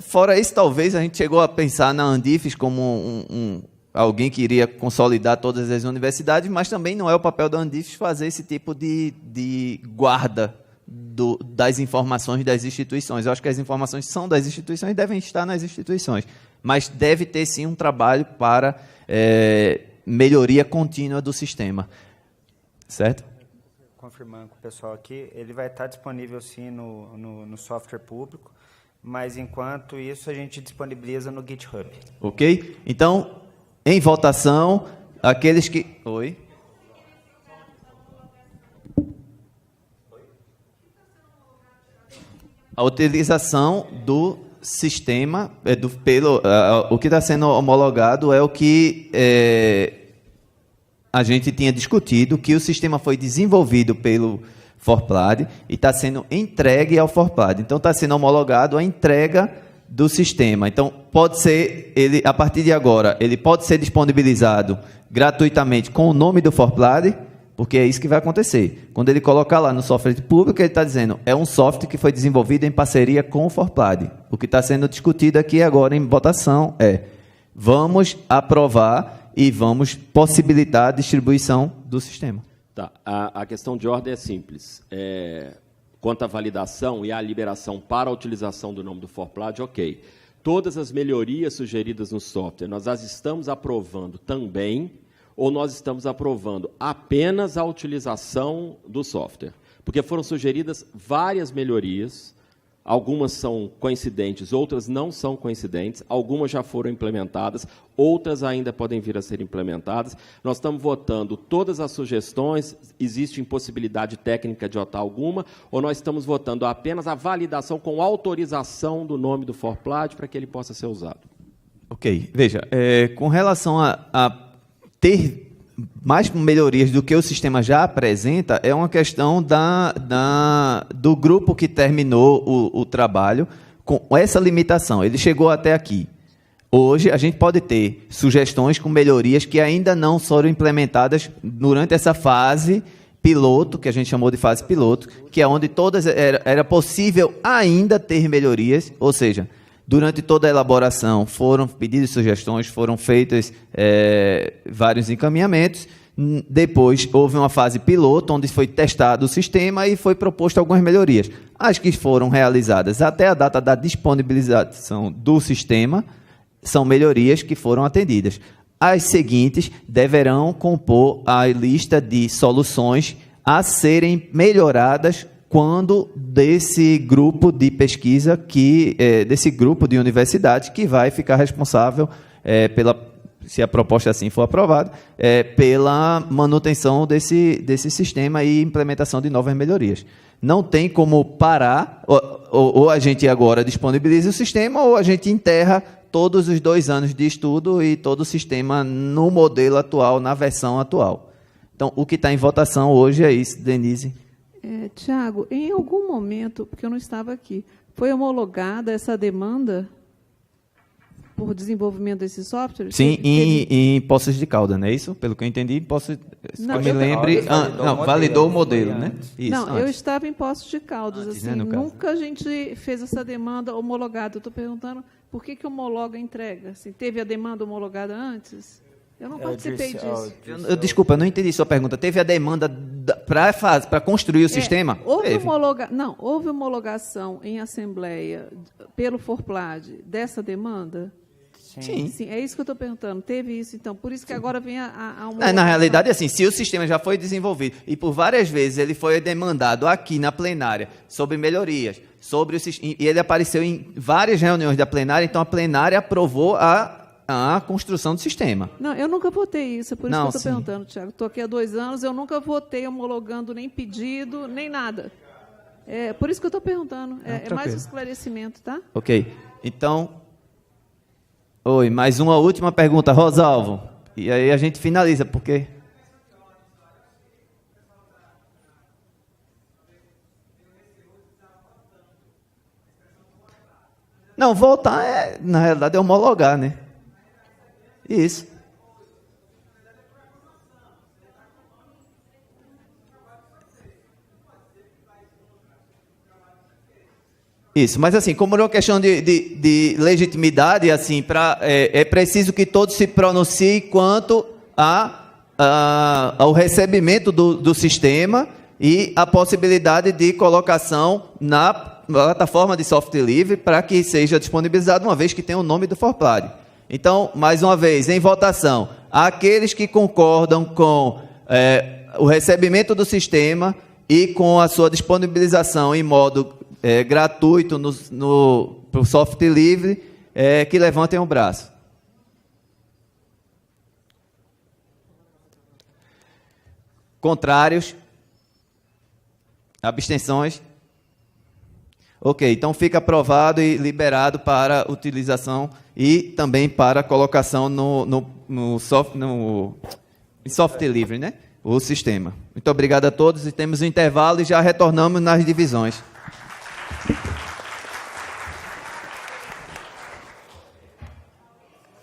Fora isso, talvez a gente chegou a pensar na Andifes como alguém que iria consolidar todas as universidades, mas também não é o papel da Andifes fazer esse tipo de guarda das informações das instituições. Eu acho que as informações são das instituições e devem estar nas instituições, mas deve ter, sim, um trabalho para melhoria contínua do sistema. Certo? Confirmando com o pessoal aqui, ele vai estar disponível, sim, no software público, mas, enquanto isso, a gente disponibiliza no GitHub. Ok? Então, em votação, aqueles que... Oi? A utilização do sistema, o que está sendo homologado é o que... a gente tinha discutido, que o sistema foi desenvolvido pelo FORPLAD e está sendo entregue ao FORPLAD. Então, está sendo homologado a entrega do sistema. Então, pode ser, a partir de agora, ele pode ser disponibilizado gratuitamente com o nome do Forplad, porque é isso que vai acontecer. Quando ele colocar lá no software público, ele está dizendo, é um software que foi desenvolvido em parceria com o Forplad. O que está sendo discutido aqui agora em votação vamos aprovar e vamos possibilitar a distribuição do sistema. Tá. A questão de ordem é simples. Quanto à validação e à liberação para a utilização do nome do Forplad, ok. Todas as melhorias sugeridas no software, nós as estamos aprovando também, ou nós estamos aprovando apenas a utilização do software? Porque foram sugeridas várias melhorias, algumas são coincidentes, outras não são coincidentes, algumas já foram implementadas, outras ainda podem vir a ser implementadas. Nós estamos votando todas as sugestões, existe impossibilidade técnica de votar alguma, ou nós estamos votando apenas a validação com autorização do nome do Forplad para que ele possa ser usado? Ok. Veja, com relação a ter mais melhorias do que o sistema já apresenta, é uma questão do grupo que terminou o trabalho com essa limitação. Ele chegou até aqui. Hoje, a gente pode ter sugestões com melhorias que ainda não foram implementadas durante essa fase piloto, que a gente chamou de fase piloto, que é onde era possível ainda ter melhorias, ou seja, durante toda a elaboração foram pedidos sugestões, foram feitos vários encaminhamentos. Depois houve uma fase piloto, onde foi testado o sistema e foi proposto algumas melhorias. As que foram realizadas até a data da disponibilização do sistema são melhorias que foram atendidas. As seguintes deverão compor a lista de soluções a serem melhoradas quando desse grupo de pesquisa, desse grupo de universidade que vai ficar responsável, se a proposta assim for aprovada, pela manutenção desse sistema e implementação de novas melhorias. Não tem como parar, ou a gente agora disponibiliza o sistema, ou a gente enterra todos os 2 anos de estudo e todo o sistema no modelo atual, na versão atual. Então, o que está em votação hoje é isso, Denise. Tiago, em algum momento, porque eu não estava aqui, foi homologada essa demanda por desenvolvimento desse software? Sim, em Poços de Caldas, não é isso? Pelo que eu entendi, validou o modelo, né? Isso, não, eu estava em Poços de Caldas, assim, né, nunca a gente fez essa demanda homologada. Eu estou perguntando por que homologa a entrega? Assim, teve a demanda homologada antes? Eu não participei disso. Desculpa, eu não entendi sua pergunta. Teve a demanda para construir o sistema? Houve homologação em assembleia pelo Forplad dessa demanda? Sim. Sim, é isso que eu estou perguntando. Teve isso, então. Por isso que agora vem a homologação. Na realidade, assim, se o sistema já foi desenvolvido e por várias vezes ele foi demandado aqui na plenária sobre melhorias, e ele apareceu em várias reuniões da plenária, então a plenária aprovou a construção do sistema. Não, eu nunca votei isso, é por isso que eu estou perguntando, Tiago. Estou aqui há 2 anos, eu nunca votei homologando nem pedido, nem nada. É por isso que eu estou perguntando. É mais um esclarecimento, tá? Ok. Então, mais uma última pergunta, Rosalvo. E aí a gente finaliza, porque... Não, voltar na realidade, é homologar, né? Isso. Isso, mas assim, como é uma questão de legitimidade, assim, é preciso que todos se pronunciem quanto ao recebimento do sistema e a possibilidade de colocação na plataforma de software livre para que seja disponibilizado, uma vez que tem o nome do Forplad. Então, mais uma vez, em votação, aqueles que concordam com o recebimento do sistema e com a sua disponibilização em modo gratuito para o software livre, que levantem o braço. Contrários? Abstenções? Ok, então fica aprovado e liberado para utilização e também para colocação em software livre, né? O sistema. Muito obrigado a todos e temos um intervalo e já retornamos nas divisões.